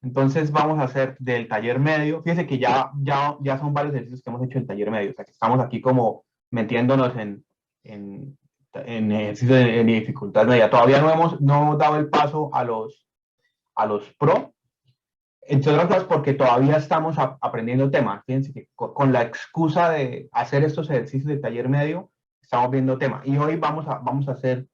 Entonces vamos a hacer del taller medio. Fíjense que ya son varios ejercicios que hemos hecho en taller medio. O sea, que estamos aquí como metiéndonos en ejercicios de dificultad media. Todavía no hemos dado el paso a los pro, entre otras cosas porque todavía estamos aprendiendo temas. Fíjense que con la excusa de hacer estos ejercicios de taller medio, estamos viendo temas. Y hoy vamos a hacer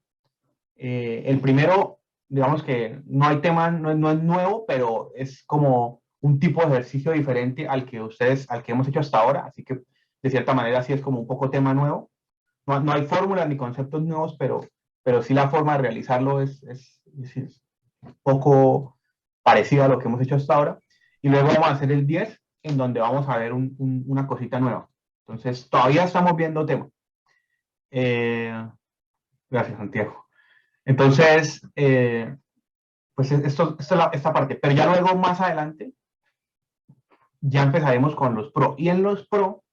el primero, digamos que no hay tema, no es nuevo, pero es como un tipo de ejercicio diferente al que hemos hecho hasta ahora. Así que de cierta manera sí es como un poco tema nuevo. No hay fórmulas ni conceptos nuevos, pero sí la forma de realizarlo es un poco parecida a lo que hemos hecho hasta ahora. Y luego vamos a hacer el 10 en donde vamos a ver una cosita nueva. Entonces, todavía estamos viendo temas. Gracias, Santiago. Entonces, pues esta parte. Pero ya luego, más adelante, ya empezaremos con los pro. Y en los pro,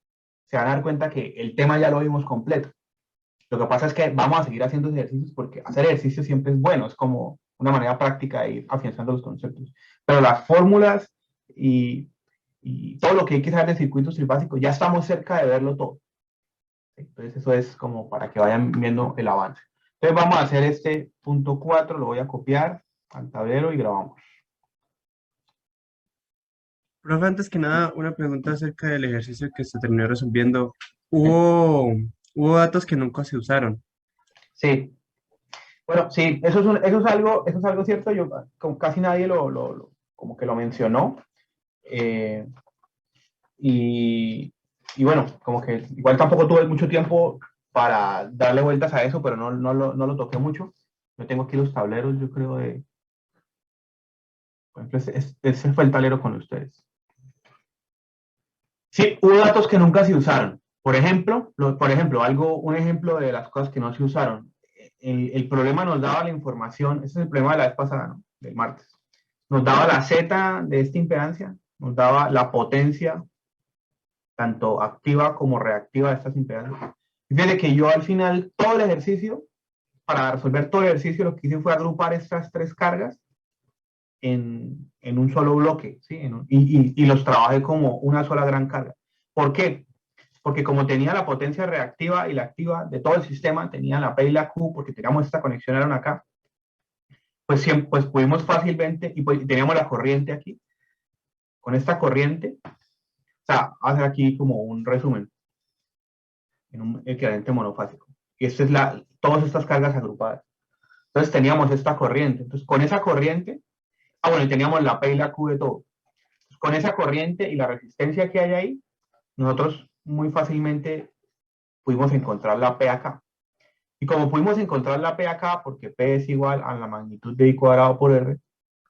se van a dar cuenta que el tema ya lo vimos completo. Lo que pasa es que vamos a seguir haciendo ejercicios porque hacer ejercicio siempre es bueno, es como una manera práctica de ir afianzando los conceptos. Pero las fórmulas y, y todo lo que hay que saber de circuitos trifásicos, ya estamos cerca de verlo todo. Entonces eso es como para que vayan viendo el avance. Entonces vamos a hacer este punto 4, lo voy a copiar al tablero y grabamos. Profe, antes que nada, una pregunta acerca del ejercicio que se terminó resolviendo. ¿Hubo datos que nunca se usaron? Sí, bueno, sí, eso es algo cierto, yo, como casi nadie como que lo mencionó. Eh, y, y bueno, como que igual tampoco tuve mucho tiempo para darle vueltas a eso, pero no lo toqué mucho. Yo tengo aquí los tableros, yo creo, por ejemplo, ese fue el tablero con ustedes. Sí, hubo datos que nunca se usaron. Un ejemplo de las cosas que no se usaron. El problema nos daba la información, ese es el problema de la vez pasada, ¿no? Del martes. Nos daba la Z de esta impedancia, nos daba la potencia, tanto activa como reactiva de estas impedancias. Fíjate que yo al final, todo el ejercicio, para resolver todo el ejercicio, lo que hice fue agrupar estas tres cargas en un solo bloque, ¿sí? Y los trabajé como una sola gran carga. ¿Por qué? Porque como tenía la potencia reactiva y la activa de todo el sistema, tenía la P y la Q, porque teníamos esta conexión eran acá, pues pudimos fácilmente, y pues teníamos la corriente aquí, con esta corriente, o sea, hacer aquí como un resumen, en un equivalente monofásico. Y esta es todas estas cargas agrupadas. Entonces teníamos esta corriente. Entonces con esa corriente, bueno, y teníamos la P y la Q de todo. Entonces, con esa corriente y la resistencia que hay ahí, nosotros muy fácilmente pudimos encontrar la P acá. Y como pudimos encontrar la P acá, porque P es igual a la magnitud de I cuadrado por R,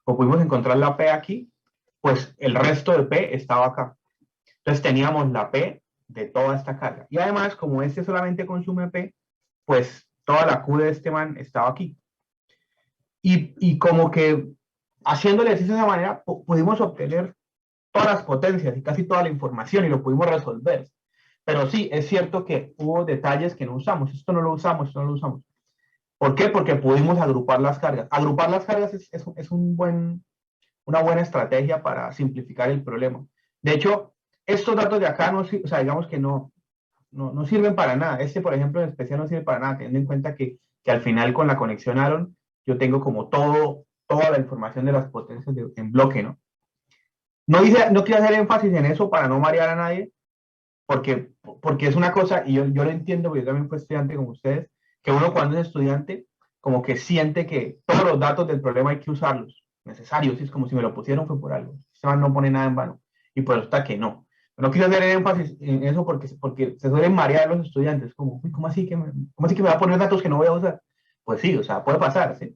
como pudimos encontrar la P aquí, pues el resto de P estaba acá. Entonces teníamos la P de toda esta carga. Y además, como este solamente consume P, pues toda la Q de este man estaba aquí. Y como que haciendo el ejercicio de esa manera, pudimos obtener todas las potencias y casi toda la información y lo pudimos resolver. Pero sí, es cierto que hubo detalles que no usamos. Esto no lo usamos, esto no lo usamos. ¿Por qué? Porque pudimos agrupar las cargas. Agrupar las cargas es una buena estrategia para simplificar el problema. De hecho, estos datos de acá, o sea, digamos que no sirven para nada. Este, por ejemplo, en especial no sirve para nada, teniendo en cuenta que al final con la conexión Aaron, yo tengo como toda la información de las potencias en bloque, ¿no? No quiero hacer énfasis en eso para no marear a nadie, porque es una cosa, y yo lo entiendo, porque yo también fui estudiante como ustedes, que uno cuando es estudiante, como que siente que todos los datos del problema hay que usarlos, necesarios, es como si me lo pusieron fue por algo, se no pone nada en vano, y pues está que no. No quiero hacer énfasis en eso porque se suelen marear los estudiantes, como, ¿cómo así cómo así que me va a poner datos que no voy a usar? Pues sí, o sea, puede pasar, ¿sí?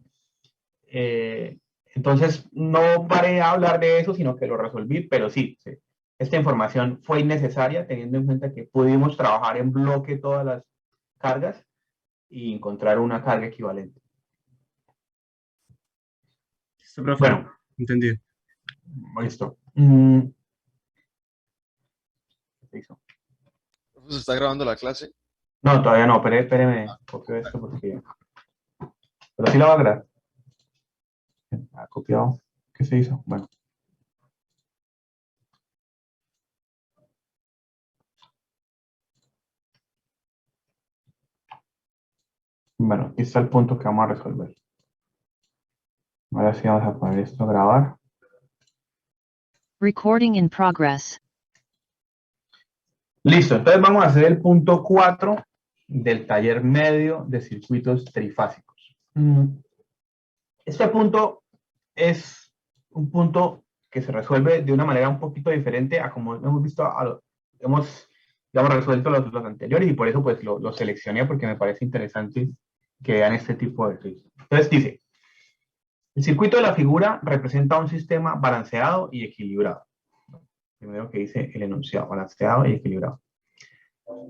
Eh, entonces, no paré a hablar de eso, sino que lo resolví, pero sí, sí, esta información fue innecesaria teniendo en cuenta que pudimos trabajar en bloque todas las cargas y encontrar una carga equivalente. Listo, profe, Bueno, entendido. listo. ¿Qué hizo? ¿Se está grabando la clase? No, todavía no, espéreme, copio esto porque... Pero sí la va a grabar. Ha copiado. ¿Qué se hizo? Bueno. Bueno, aquí está el punto que vamos a resolver. Ahora sí vamos a poner esto a grabar. Recording in progress. Listo, entonces vamos a hacer el punto 4 del taller medio de circuitos trifásicos. Este punto es un punto que se resuelve de una manera un poquito diferente a como hemos visto, hemos digamos, resuelto los anteriores, y por eso pues lo seleccioné porque me parece interesante que vean este tipo de ejercicios. Entonces dice, el circuito de la figura representa un sistema balanceado y equilibrado. Primero que dice el enunciado, balanceado y equilibrado.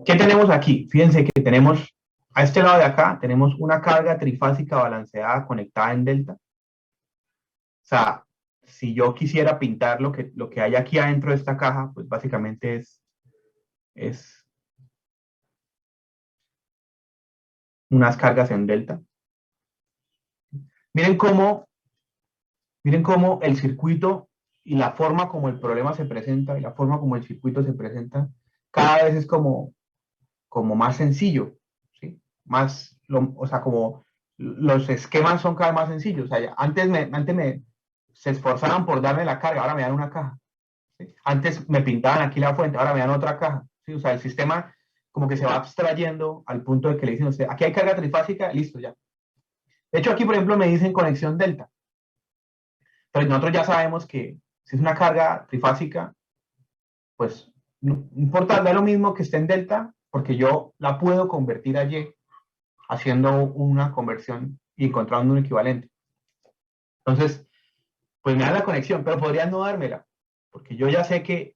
¿Qué tenemos aquí? Fíjense que tenemos, a este lado de acá, tenemos una carga trifásica balanceada conectada en delta. O sea, si yo quisiera pintar lo que hay aquí adentro de esta caja, pues básicamente es unas cargas en delta. Miren cómo el circuito y la forma como el problema se presenta y la forma como el circuito se presenta cada vez es como más sencillo, ¿sí? O sea, como los esquemas son cada vez más sencillos. O sea, antes se esforzaban por darme la carga, ahora me dan una caja. ¿Sí? Antes me pintaban aquí la fuente, ahora me dan otra caja. ¿Sí? O sea, el sistema como que se va abstrayendo al punto de que le dicen a usted, aquí hay carga trifásica, listo, ya. De hecho, aquí, por ejemplo, me dicen conexión delta. Pero nosotros ya sabemos que si es una carga trifásica, pues no importa, da lo mismo que esté en delta, porque yo la puedo convertir a Y haciendo una conversión y encontrando un equivalente. Entonces, pues me da la conexión, pero podrían no dármela, porque yo ya sé que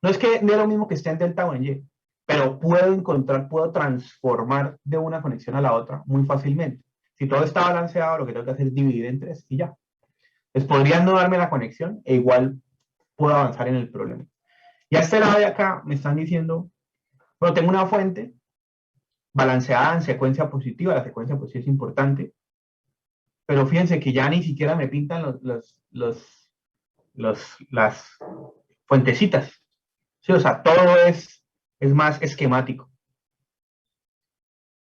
no es que dé lo mismo que esté en delta o en Y, pero puedo transformar de una conexión a la otra muy fácilmente. Si todo está balanceado, lo que tengo que hacer es dividir en 3 y ya. Pues podrían no darme la conexión e igual puedo avanzar en el problema. Y a este lado de acá me están diciendo, bueno, tengo una fuente balanceada en secuencia positiva, la secuencia positiva es importante, pero fíjense que ya ni siquiera me pintan las fuentecitas. Sí, o sea, todo es más esquemático.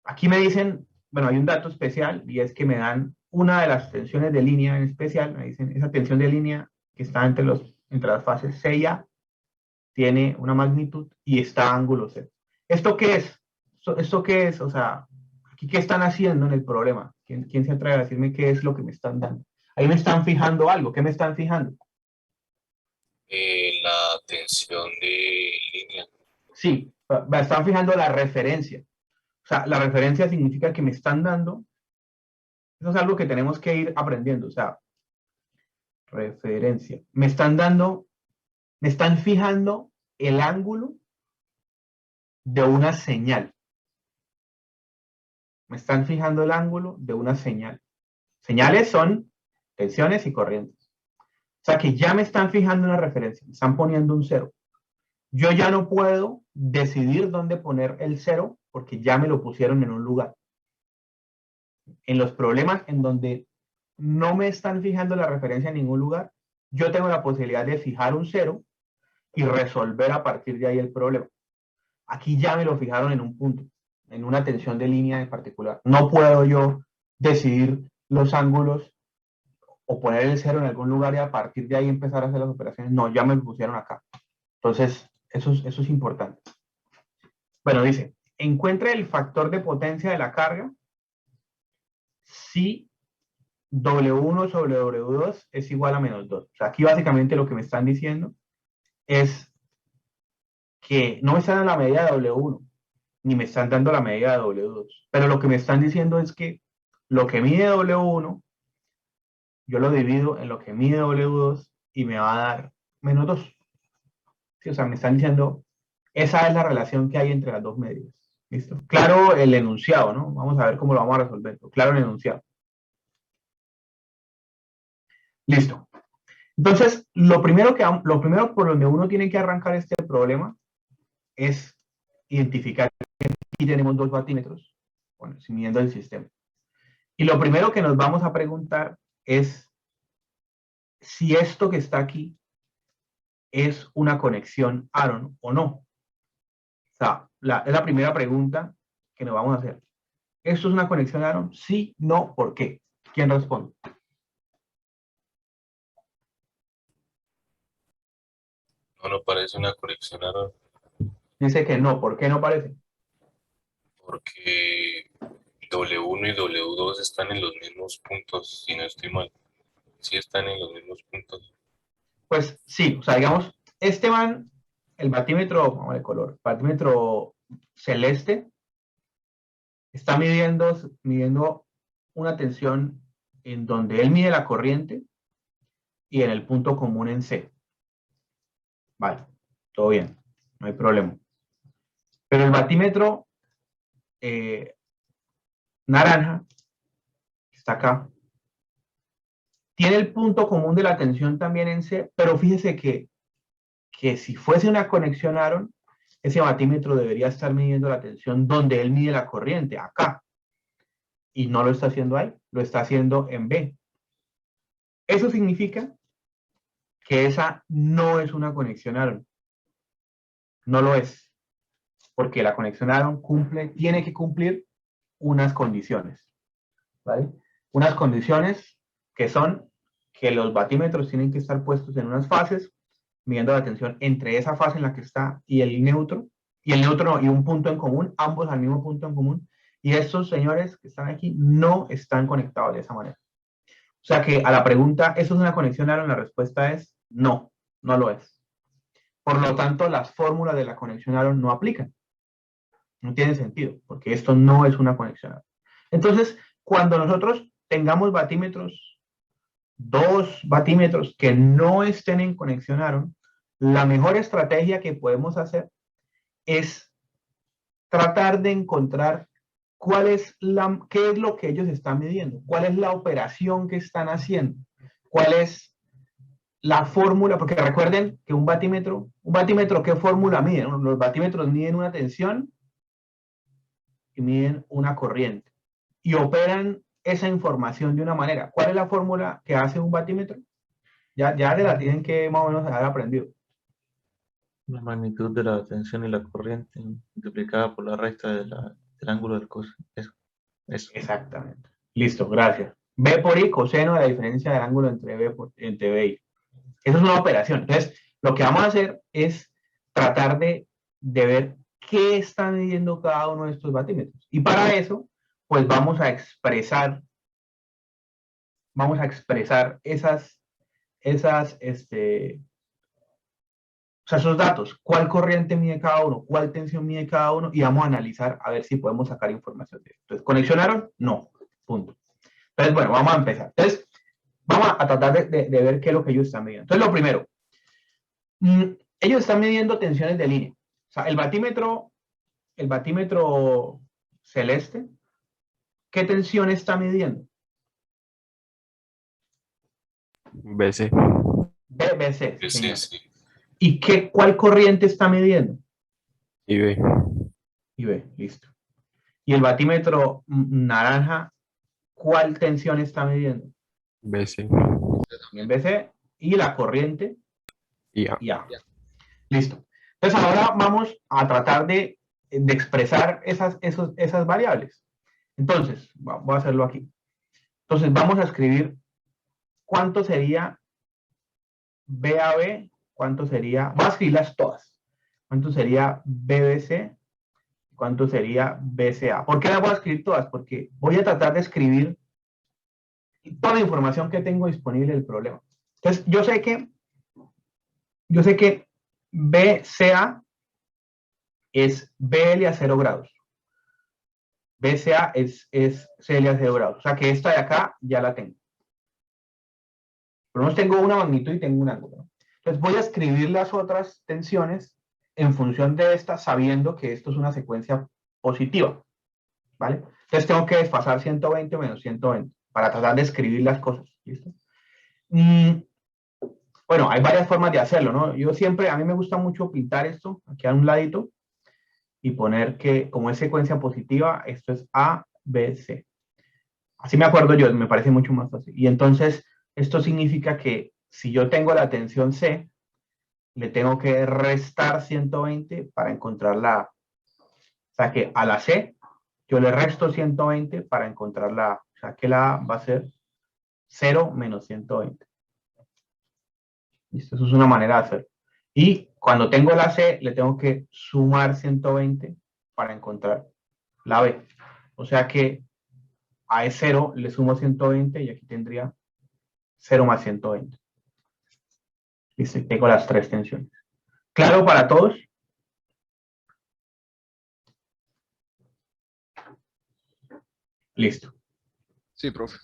Aquí me dicen, bueno, hay un dato especial y es que me dan una de las tensiones de línea en especial, me dicen, esa tensión de línea que está entre las fases C y A tiene una magnitud y está ángulo C. ¿Esto qué es? ¿Esto qué es? O sea, ¿aquí qué están haciendo en el problema? ¿Quién se atreve a decirme qué es lo que me están dando? Ahí me están fijando algo. ¿Qué me están fijando? La tensión de línea. Sí, me están fijando la referencia. O sea, la referencia significa que me están dando, eso es algo que tenemos que ir aprendiendo, o sea, referencia. Me están fijando el ángulo de una señal. Me están fijando el ángulo de una señal. Señales son tensiones y corrientes. O sea que ya me están fijando una referencia, me están poniendo un 0. Yo ya no puedo decidir dónde poner el 0 porque ya me lo pusieron en un lugar. En los problemas en donde no me están fijando la referencia en ningún lugar, yo tengo la posibilidad de fijar un 0 y resolver a partir de ahí el problema. Aquí ya me lo fijaron en un punto, en una tensión de línea en particular. No puedo yo decidir los ángulos o poner el 0 en algún lugar y a partir de ahí empezar a hacer las operaciones. No, ya me lo pusieron acá. Entonces, eso es importante. Bueno, dice, encuentre el factor de potencia de la carga si W1 sobre W2 es igual a menos 2. O sea, aquí básicamente lo que me están diciendo es que no me están dando la medida de W1, ni me están dando la medida de W2. Pero lo que me están diciendo es que lo que mide W1, yo lo divido en lo que mide W2 y me va a dar menos 2. ¿Sí? O sea, me están diciendo, esa es la relación que hay entre las dos medidas. ¿Listo? Claro el enunciado, ¿no? Vamos a ver cómo lo vamos a resolver. Claro el enunciado. Listo. Entonces, lo primero por donde uno tiene que arrancar este problema es identificar que aquí tenemos 2 batímetros, bueno, midiendo el sistema. Y lo primero que nos vamos a preguntar es si esto que está aquí es una conexión Aaron o no. O sea, es la primera pregunta que nos vamos a hacer. ¿Esto es una conexión Aaron? Sí, no, ¿por qué? ¿Quién responde? No, no parece una conexión Aaron Dice que no, ¿por qué no parece? porque W1 y W2 están en los mismos puntos, si no estoy mal. Sí están en los mismos puntos. Pues sí, o sea, digamos, este man, el batímetro, vamos de color, batímetro celeste, está midiendo una tensión en donde él mide la corriente y en el punto común en C. Vale, todo bien, no hay problema. Pero el batímetro naranja, que está acá, tiene el punto común de la tensión también en C, pero fíjese que si fuese una conexión Aaron, ese batímetro debería estar midiendo la tensión donde él mide la corriente, acá. Y no lo está haciendo ahí, lo está haciendo en B. Eso significa que esa no es una conexión Aaron. No lo es. Porque la conexión Aaron tiene que cumplir unas condiciones. ¿Vale? Unas condiciones que son que los batímetros tienen que estar puestos en unas fases, midiendo la tensión entre esa fase en la que está y el neutro y un punto en común, ambos al mismo punto en común. Y estos señores que están aquí no están conectados de esa manera. O sea que a la pregunta, ¿eso es una conexión Aaron? La respuesta es no, no lo es. Por lo tanto, las fórmulas de la conexión Aaron no aplican. No tiene sentido, porque esto no es una conexión Aaron. Entonces, cuando nosotros tengamos batímetros, dos batímetros que no estén en conexión Aaron, la mejor estrategia que podemos hacer es tratar de encontrar qué es lo que ellos están midiendo, cuál es la operación que están haciendo, cuál es la fórmula, porque recuerden que un batímetro, ¿qué fórmula mide? Los batímetros miden una tensión y miden una corriente y operan esa información de una manera. ¿Cuál es la fórmula que hace un batímetro? Ya de la tienen que más o menos haber aprendido. La magnitud de la tensión y la corriente multiplicada por la recta del ángulo del coseno. Eso. Exactamente. Listo, gracias. B por I, coseno de la diferencia del ángulo entre B y I. Eso es una operación. Entonces, lo que vamos a hacer es tratar de ver qué está midiendo cada uno de estos batímetros. Y para eso, pues vamos a expresar esos datos. ¿Cuál corriente mide cada uno? ¿Cuál tensión mide cada uno? Y vamos a analizar a ver si podemos sacar información de esto. Entonces, ¿conexionaron? No. Punto. Entonces, bueno, vamos a empezar. Entonces, vamos a tratar de ver qué es lo que ellos están midiendo. Entonces, lo primero, ellos están midiendo tensiones de línea. O sea, el batímetro celeste, ¿qué tensión está midiendo? BC. BBC, Sí, señor. sí. ¿Y cuál corriente está midiendo? IB. IB, listo. Y el batímetro naranja, ¿cuál tensión está midiendo? BC. También BC. Y la corriente, IA. IA. Listo. Entonces ahora vamos a tratar de expresar esas variables. Entonces, voy a hacerlo aquí. Entonces vamos a escribir cuánto sería BAB, cuánto sería, voy a escribirlas todas. ¿Cuánto sería BBC? ¿Cuánto sería BCA? ¿Por qué las voy a escribir todas? Porque voy a tratar de escribir toda la información que tengo disponible del problema. Entonces, yo sé que BCA es BL a 0 grados. BCA es CL a 0 grados. O sea que esta de acá ya la tengo. Por lo menos tengo una magnitud y tengo un ángulo, ¿no? Entonces voy a escribir las otras tensiones en función de esta, sabiendo que esto es una secuencia positiva, ¿vale? Entonces tengo que desfasar 120 menos 120 para tratar de escribir las cosas, ¿listo? Bueno, hay varias formas de hacerlo, ¿no? A mí me gusta mucho pintar esto, aquí a un ladito, y poner que como es secuencia positiva, esto es A, B, C. Así me acuerdo yo, me parece mucho más fácil. Y entonces, esto significa que si yo tengo la tensión C, le tengo que restar 120 para encontrar la A. O sea que a la C yo le resto 120 para encontrar la A. O sea que la A va a ser 0 menos 120. ¿Listo? Eso es una manera de hacerlo. Y cuando tengo la C, le tengo que sumar 120 para encontrar la B. O sea que a E0 le sumo 120 y aquí tendría 0 más 120. Listo, y tengo las tres tensiones. ¿Claro para todos? Listo. Sí, profe.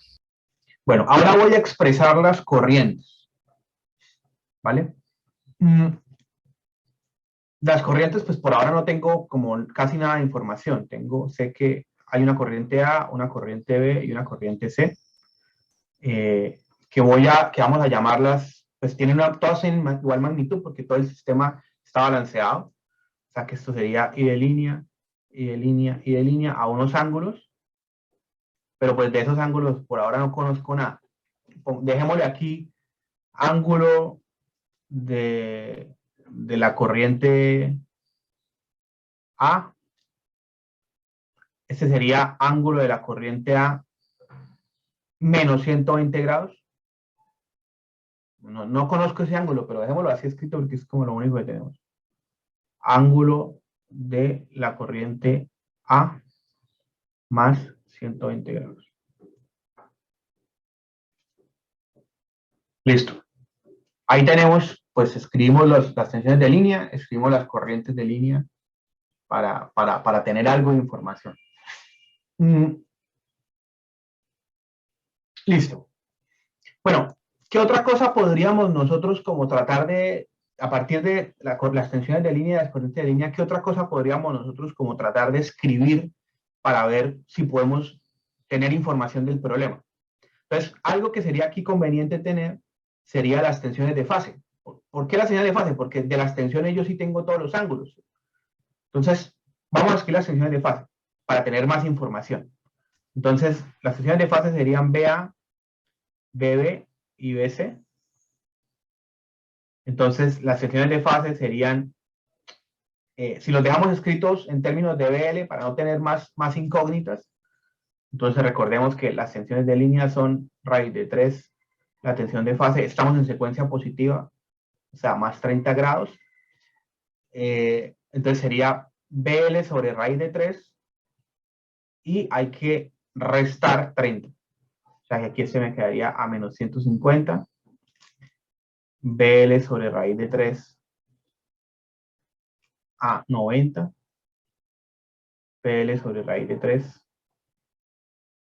Bueno, ahora voy a expresar las corrientes. ¿Vale? Las corrientes, pues por ahora no tengo como casi nada de información. Sé que hay una corriente A, una corriente B y una corriente C. Que vamos a llamarlas, pues tienen todas en igual magnitud porque todo el sistema está balanceado. O sea que esto sería I de línea, I de línea, I de línea a unos ángulos. Pero pues de esos ángulos por ahora no conozco nada. Dejémosle aquí ángulo de la corriente A. Este sería ángulo de la corriente A menos 120 grados. No conozco ese ángulo, pero dejémoslo así escrito porque es como lo único que tenemos. Ángulo de la corriente A más 120 grados. Listo. Ahí tenemos, pues escribimos las tensiones de línea, escribimos las corrientes de línea para tener algo de información. Listo. Bueno, ¿qué otra cosa podríamos nosotros como tratar de, a partir de las tensiones de línea y las corrientes de línea, qué otra cosa podríamos nosotros como tratar de escribir para ver si podemos tener información del problema? Entonces, algo que sería aquí conveniente tener sería las tensiones de fase. ¿Por qué las tensiones de fase? Porque de las tensiones yo sí tengo todos los ángulos. Entonces, vamos a escribir las tensiones de fase para tener más información. Entonces, las tensiones de fase serían BA, BB y BC. Entonces, las tensiones de fase serían, si los dejamos escritos en términos de BL para no tener más incógnitas, entonces recordemos que las tensiones de línea son raíz de 3, la tensión de fase, estamos en secuencia positiva, o sea, más 30 grados. Entonces sería BL sobre raíz de 3 y hay que restar 30. O sea que aquí se me quedaría a menos 150. BL sobre raíz de 3 a 90. BL sobre raíz de 3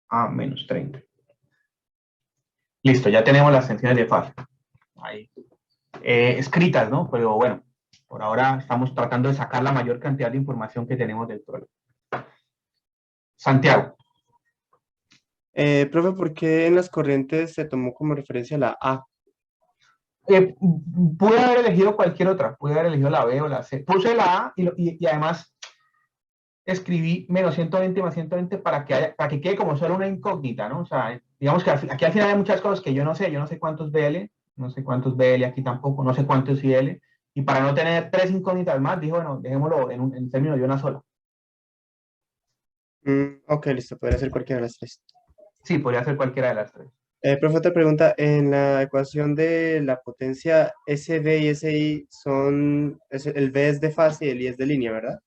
a menos 30. Listo, ya tenemos las tensiones de fase. Ahí. Escritas, ¿no? Pero bueno, por ahora estamos tratando de sacar la mayor cantidad de información que tenemos del problema. Santiago. Profe, ¿por qué en las corrientes se tomó como referencia la A? Pude haber elegido cualquier otra, pude haber elegido la B o la C. Puse la A y además escribí menos 120 más 120 para que quede como solo una incógnita, ¿no? O sea, digamos que aquí al final hay muchas cosas que yo no sé cuántos BL, no sé cuántos BL aquí tampoco, no sé cuántos IL, y para no tener tres incógnitas más, dije, bueno, dejémoslo en términos de una sola. Ok, listo, podría ser cualquiera de las tres. Sí, podría ser cualquiera de las tres. Profe, otra pregunta. En la ecuación de la potencia SB y SI el B es de fase y el I es de línea, ¿verdad?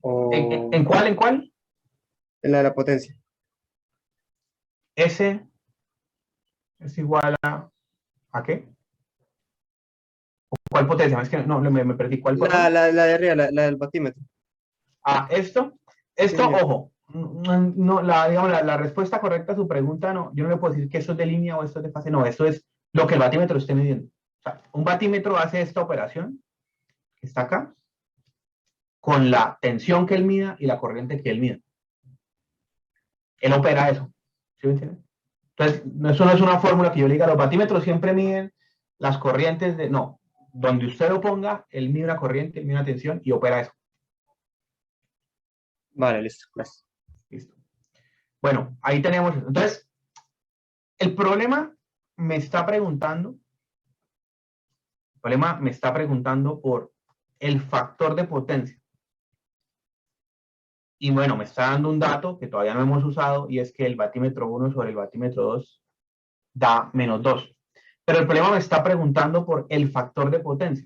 ¿En cuál? ¿En cuál? En la de la potencia. S es igual ¿a qué? ¿Cuál potencia? Es que no, me perdí. ¿Cuál potencia? La de arriba, la del batímetro. Esto, Sí, señor. ojo, no, digamos, la respuesta correcta a su pregunta, no, yo no le puedo decir que esto es de línea o esto es de fase, no, esto es lo que el batímetro esté midiendo. O sea, un batímetro hace esta operación, que está acá, con la tensión que él mida y la corriente que él mida. Él opera eso, ¿sí me entiende? Entonces, eso no es una fórmula que yo le diga, los batímetros siempre miden las corrientes de, no, donde usted lo ponga, él mide una corriente, mide una tensión y opera eso. Vale, listo, gracias. Listo. Bueno, ahí tenemos. Entonces, el problema me está preguntando por el factor de potencia. Y bueno, me está dando un dato que todavía no hemos usado, y es que el batímetro 1 sobre el batímetro 2 da -2. Pero el problema me está preguntando por el factor de potencia.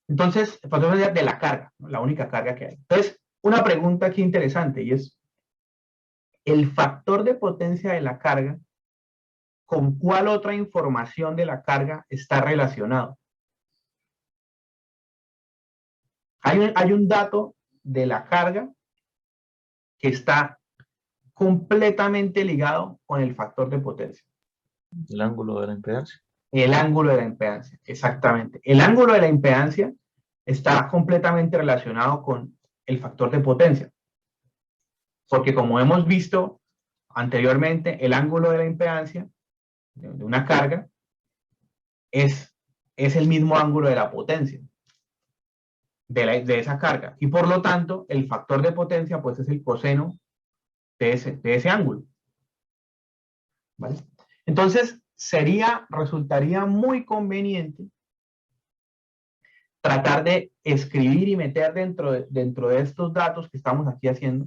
Entonces, el factor de la carga, ¿no? La única carga que hay. Entonces, una pregunta aquí interesante, y es, ¿el factor de potencia de la carga con cuál otra información de la carga está relacionado? Hay un dato de la carga que está completamente ligado con el factor de potencia. El ángulo de la impedancia. El ángulo de la impedancia, exactamente. El ángulo de la impedancia está completamente relacionado con el factor de potencia. Porque como hemos visto anteriormente, el ángulo de la impedancia de una carga es el mismo ángulo de la potencia de esa carga. Y por lo tanto, el factor de potencia pues es el coseno de ese ángulo. ¿Vale? Entonces, resultaría muy conveniente tratar de escribir y meter dentro de estos datos que estamos aquí haciendo,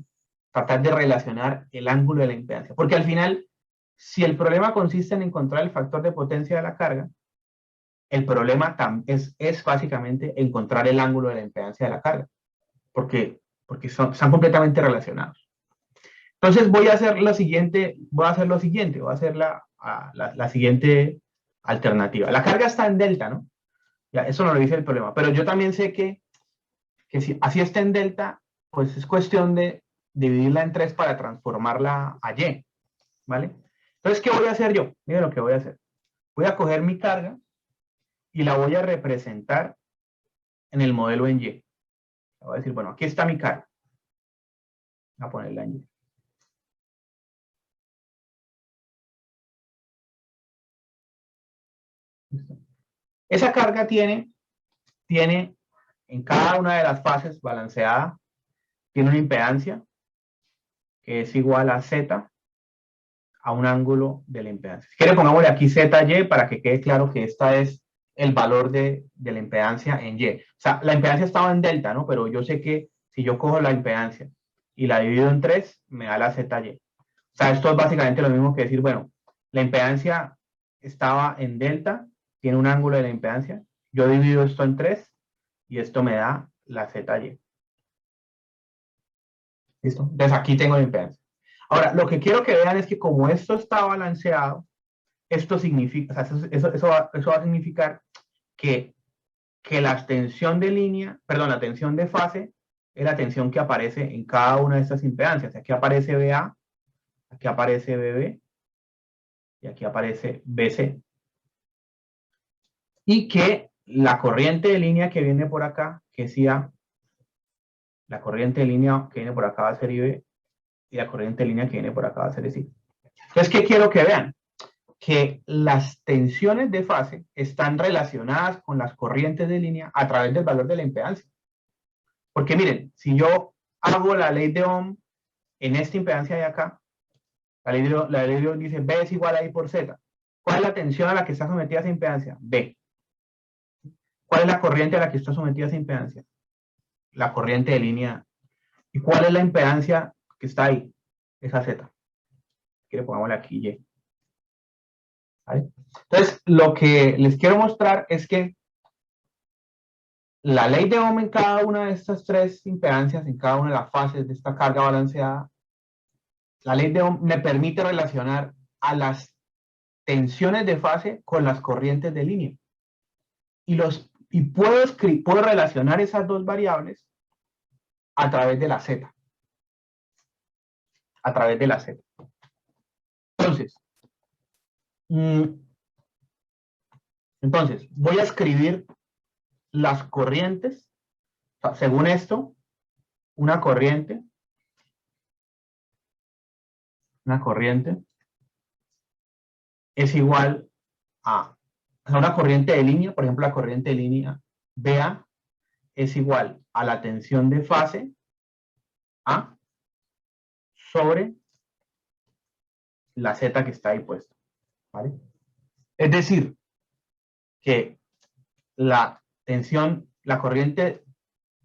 tratar de relacionar el ángulo de la impedancia. Porque al final, si el problema consiste en encontrar el factor de potencia de la carga, el problema es básicamente encontrar el ángulo de la impedancia de la carga, porque están completamente relacionados. Entonces voy a hacer la siguiente alternativa. La carga está en delta, ¿no? Ya, eso no lo dice el problema, pero yo también sé que si así está en delta, pues es cuestión de dividirla en 3 para transformarla a y, ¿vale? Entonces, ¿qué voy a hacer yo? Miren lo que voy a hacer. Voy a coger mi carga y la voy a representar en el modelo en y. Voy a decir, bueno, aquí está mi carga. Voy a ponerla en y. ¿Listo? Esa carga tiene en cada una de las fases balanceada, tiene una impedancia que es igual a Z a un ángulo de la impedancia. Si quiere, pongámosle aquí ZY para que quede claro que esta es el valor de la impedancia en Y. O sea, la impedancia estaba en delta, ¿no? Pero yo sé que si yo cojo la impedancia y la divido en 3, me da la ZY. O sea, esto es básicamente lo mismo que decir, bueno, la impedancia estaba en delta, tiene un ángulo de la impedancia, yo divido esto en 3 y esto me da la ZY. ¿Listo? Entonces aquí tengo la impedancia. Ahora, lo que quiero que vean es que como esto está balanceado, esto significa, o sea, eso va a significar que la tensión de línea, perdón, la tensión de fase es la tensión que aparece en cada una de estas impedancias. Aquí aparece BA, aquí aparece BB y aquí aparece BC. Y que la corriente de línea que viene por acá, que es IA, la corriente de línea que viene por acá va a ser IB y la corriente de línea que viene por acá va a ser SI. Entonces, ¿qué quiero que vean? Que las tensiones de fase están relacionadas con las corrientes de línea a través del valor de la impedancia. Porque miren, si yo hago la ley de Ohm en esta impedancia de acá, la ley de Ohm dice B es igual a I por Z. ¿Cuál es la tensión a la que está sometida esa impedancia? B. ¿Cuál es la corriente a la que está sometida esa impedancia? La corriente de línea. ¿Y cuál es la impedancia que está ahí? Esa Z. Quiero pongámosle aquí Y. ¿Vale? Entonces, lo que les quiero mostrar es que la ley de Ohm en cada una de estas 3 impedancias, en cada una de las fases de esta carga balanceada, la ley de Ohm me permite relacionar a las tensiones de fase con las corrientes de línea. Y puedo relacionar esas dos variables a través de la Z. A través de la Z. Entonces, voy a escribir las corrientes. O sea, según esto, una corriente es igual a una corriente de línea, por ejemplo, la corriente de línea BA es igual a la tensión de fase A sobre la Z que está ahí puesta. ¿Vale? Es decir, que la corriente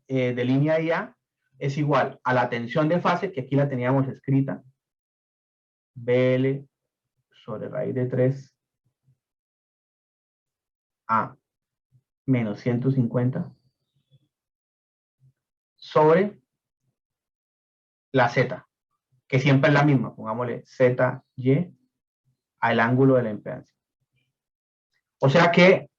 de línea IA es igual a la tensión de fase, que aquí la teníamos escrita, BL sobre raíz de 3 a menos 150 sobre la Z, que siempre es la misma, pongámosle ZY al ángulo de la impedancia. O sea que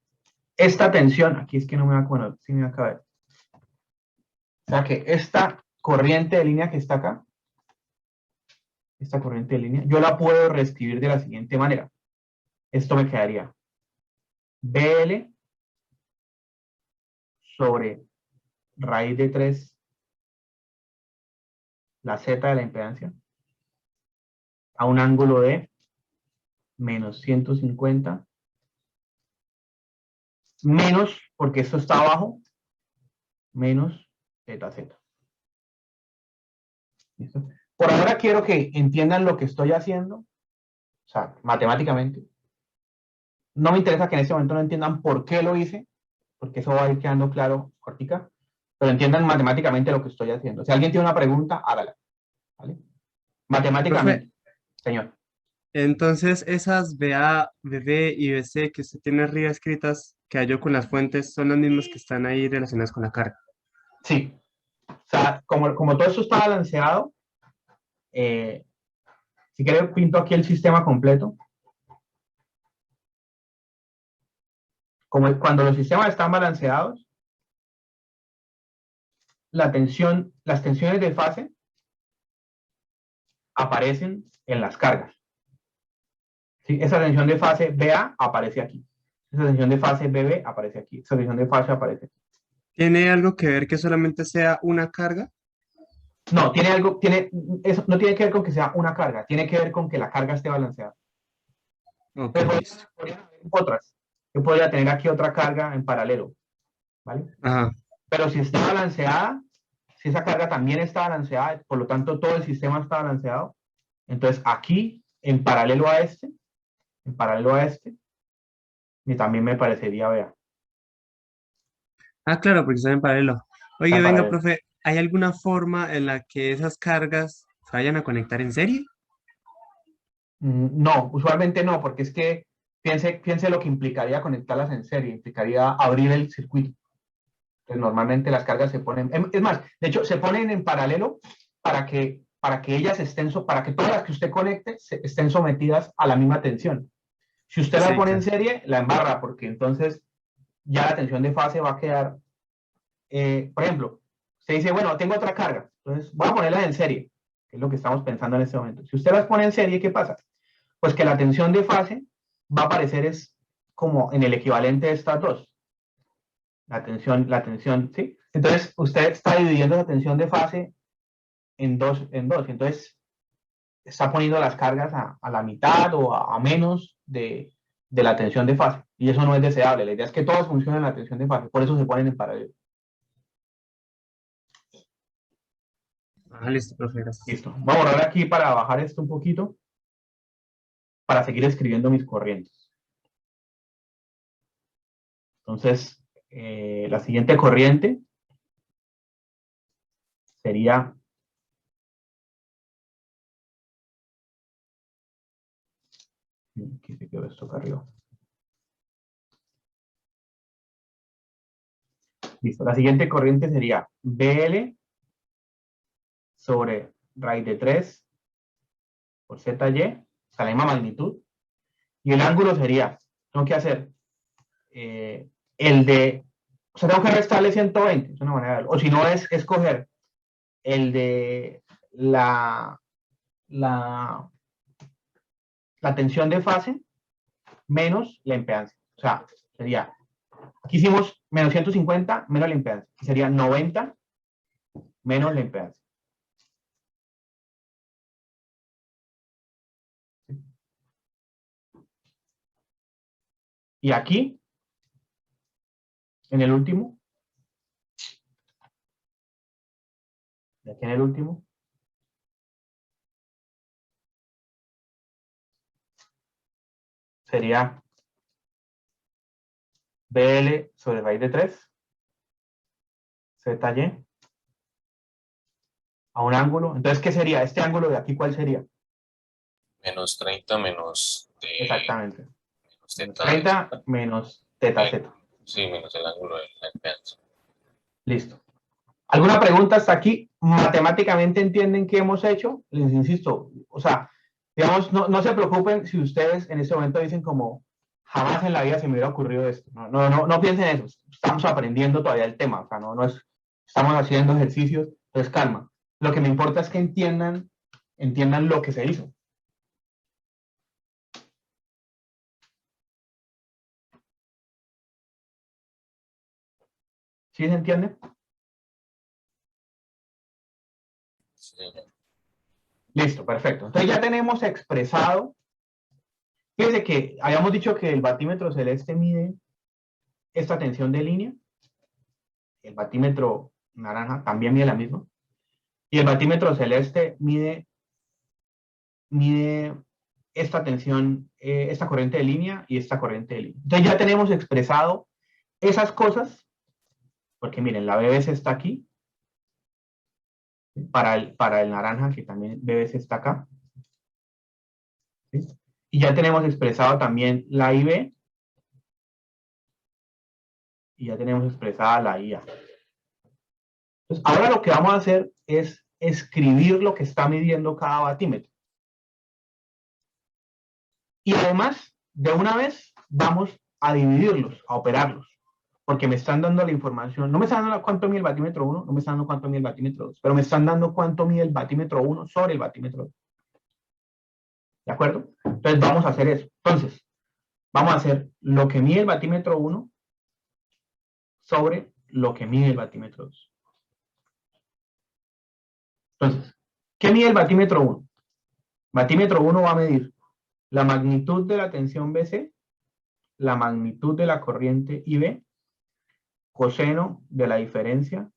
esta tensión, aquí es que no me va, bueno, sí me va a caber. O sea que esta corriente de línea que está acá, esta corriente de línea, yo la puedo reescribir de la siguiente manera. Esto me quedaría BL sobre raíz de 3, la Z de la impedancia, a un ángulo de menos 150, menos, porque esto está abajo, menos ZZ. ¿Listo? Por ahora quiero que entiendan lo que estoy haciendo, o sea, matemáticamente. No me interesa que en este momento no entiendan por qué lo hice, porque eso va a ir quedando claro ahorita, pero entiendan matemáticamente lo que estoy haciendo. Si alguien tiene una pregunta, hágala. ¿Vale? Matemáticamente, señor. Entonces, esas BA, BB y BC que usted tiene arriba escritas, que hallo con las fuentes, son las mismas que están ahí relacionadas con la carga. Sí. O sea, como todo esto está balanceado, si quiere pinto aquí el sistema completo. Como cuando los sistemas están balanceados, las tensiones de fase aparecen en las cargas. ¿Sí? Esa tensión de fase BA aparece aquí. Esa tensión de fase BB aparece aquí. Esa tensión de fase aparece aquí. ¿Tiene algo que ver que solamente sea una carga? No, eso no tiene que ver con que sea una carga, tiene que ver con que la carga esté balanceada. Ok, Pero listo. podría haber otras. Yo podría tener aquí otra carga en paralelo, ¿vale? Ajá. Pero si está balanceada, si esa carga también está balanceada, por lo tanto todo el sistema está balanceado, entonces aquí, en paralelo a este, también me parecería, vea. Ah, claro, porque están en paralelo. Está Oye, en venga, paralelo. profe, ¿hay alguna forma en la que esas cargas se vayan a conectar en serie? No, usualmente no, porque es que piense lo que implicaría conectarlas en serie, implicaría abrir el circuito. Entonces, normalmente las cargas se ponen, es más, de hecho, se ponen en paralelo para que ellas para que todas las que usted conecte estén sometidas a la misma tensión. Si usted la Sí, pone en claro. serie, la embarra, porque entonces ya la tensión de fase va a quedar, por ejemplo, usted dice, bueno, tengo otra carga, entonces voy a ponerla en serie, que es lo que estamos pensando en este momento. Si usted las pone en serie, ¿qué pasa? Pues que la tensión de fase va a aparecer es como en el equivalente de estas dos. La tensión, ¿sí? Entonces, usted está dividiendo la tensión de fase en dos. Entonces, está poniendo las cargas a la mitad o a menos de la tensión de fase. Y eso no es deseable. La idea es que todas funcionen en la tensión de fase. Por eso se ponen en paralelo. Ah, listo, profe, gracias. Listo. Voy a borrar aquí para bajar esto un poquito, para seguir escribiendo mis corrientes. Entonces, la siguiente corriente sería aquí se quedó esto acá arriba. Listo. La siguiente corriente sería BL sobre raíz de 3 por ZY, o sea, la misma magnitud. Y el ángulo sería, tengo que hacer o sea, tengo que restarle 120, es una manera de verlo. O si no, es escoger el de la tensión de fase menos la impedancia. O sea, sería, aquí hicimos menos 150 menos la impedancia. Y sería 90 menos la impedancia. Y aquí, en el último, de aquí en el último, sería BL sobre raíz de 3, ZY, a un ángulo. Entonces, ¿qué sería? Este ángulo de aquí, ¿cuál sería? Menos 30 menos Exactamente. menos Menos teta 30 menos teta z. sí, menos el ángulo de la impedancia. Listo. ¿Alguna pregunta hasta aquí? ¿Matemáticamente entienden qué hemos hecho? Les insisto, o sea, digamos, no se preocupen si ustedes en este momento dicen como, jamás en la vida se me hubiera ocurrido esto. No piensen eso. Estamos aprendiendo todavía el tema. O sea, no es, estamos haciendo ejercicios. Entonces, calma. Lo que me importa es que entiendan lo que se hizo. ¿Sí se entiende? Sí, señor. Listo, perfecto. Entonces ya tenemos expresado. Fíjense que habíamos dicho que el batímetro celeste mide esta tensión de línea. El batímetro naranja también mide la misma. Y el batímetro celeste mide esta tensión, esta corriente de línea y esta corriente de línea. Entonces ya tenemos expresado esas cosas, porque miren, la BBC está aquí, para el naranja, que también BBC está acá. ¿Sí? Y ya tenemos expresado también la IB, y ya tenemos expresada la IA. Entonces, ahora lo que vamos a hacer es escribir lo que está midiendo cada batímetro. Y además, de una vez, vamos a dividirlos, a operarlos, porque me están dando la información. No me están dando cuánto mide el batímetro 1, no me están dando cuánto mide el batímetro 2, pero me están dando cuánto mide el batímetro 1 sobre el batímetro 2. ¿De acuerdo? Entonces, vamos a hacer eso. Entonces, vamos a hacer lo que mide el batímetro 1 sobre lo que mide el batímetro 2. Entonces, ¿qué mide el batímetro 1? Batímetro 1 va a medir la magnitud de la tensión BC, la magnitud de la corriente IB, coseno de la diferencia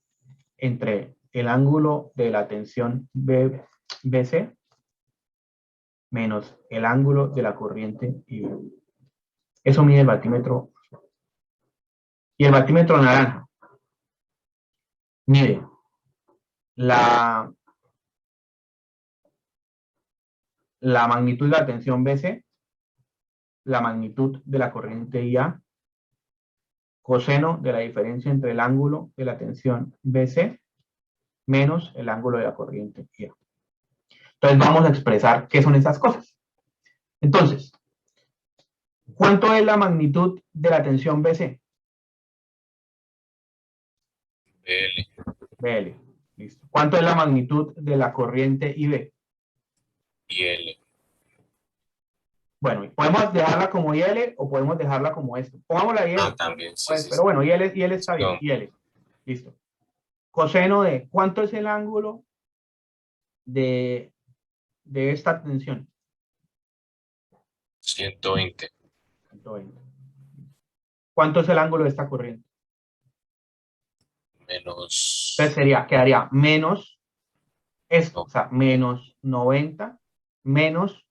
entre el ángulo de la tensión BC menos el ángulo de la corriente IB. Eso mide el batímetro. Y el batímetro naranja mide la magnitud de la tensión BC, la magnitud de la corriente IA, coseno de la diferencia entre el ángulo de la tensión BC menos el ángulo de la corriente IA. Entonces vamos a expresar qué son esas cosas. Entonces, ¿cuánto es la magnitud de la tensión BC? BL. Listo. ¿Cuánto es la magnitud de la corriente IB? IL. Bueno, podemos dejarla como IL o podemos dejarla como esto. Pongámosla IL. Ah, también, sí, Pues, sí, pero bueno, IL está bien. No. IL. Listo. Coseno de ¿cuánto es el ángulo de esta tensión? 120. 120. ¿Cuánto es el ángulo de esta corriente? Menos. Entonces quedaría menos esto, No. o sea, menos 90 menos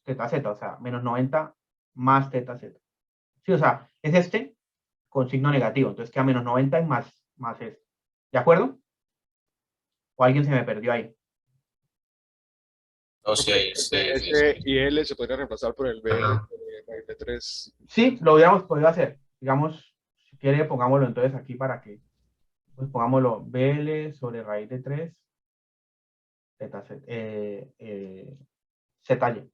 teta z, o sea, menos 90 más teta z. Sí, o sea, es este con signo negativo, entonces queda menos 90 y más este. ¿De acuerdo? ¿O alguien se me perdió ahí? No, sí, ahí Ese IL se podría reemplazar por el B de 3. Sí, lo hubiéramos podido hacer. Digamos, si quiere, pongámoslo entonces aquí para que, pues pongámoslo BL sobre raíz de 3 zeta y.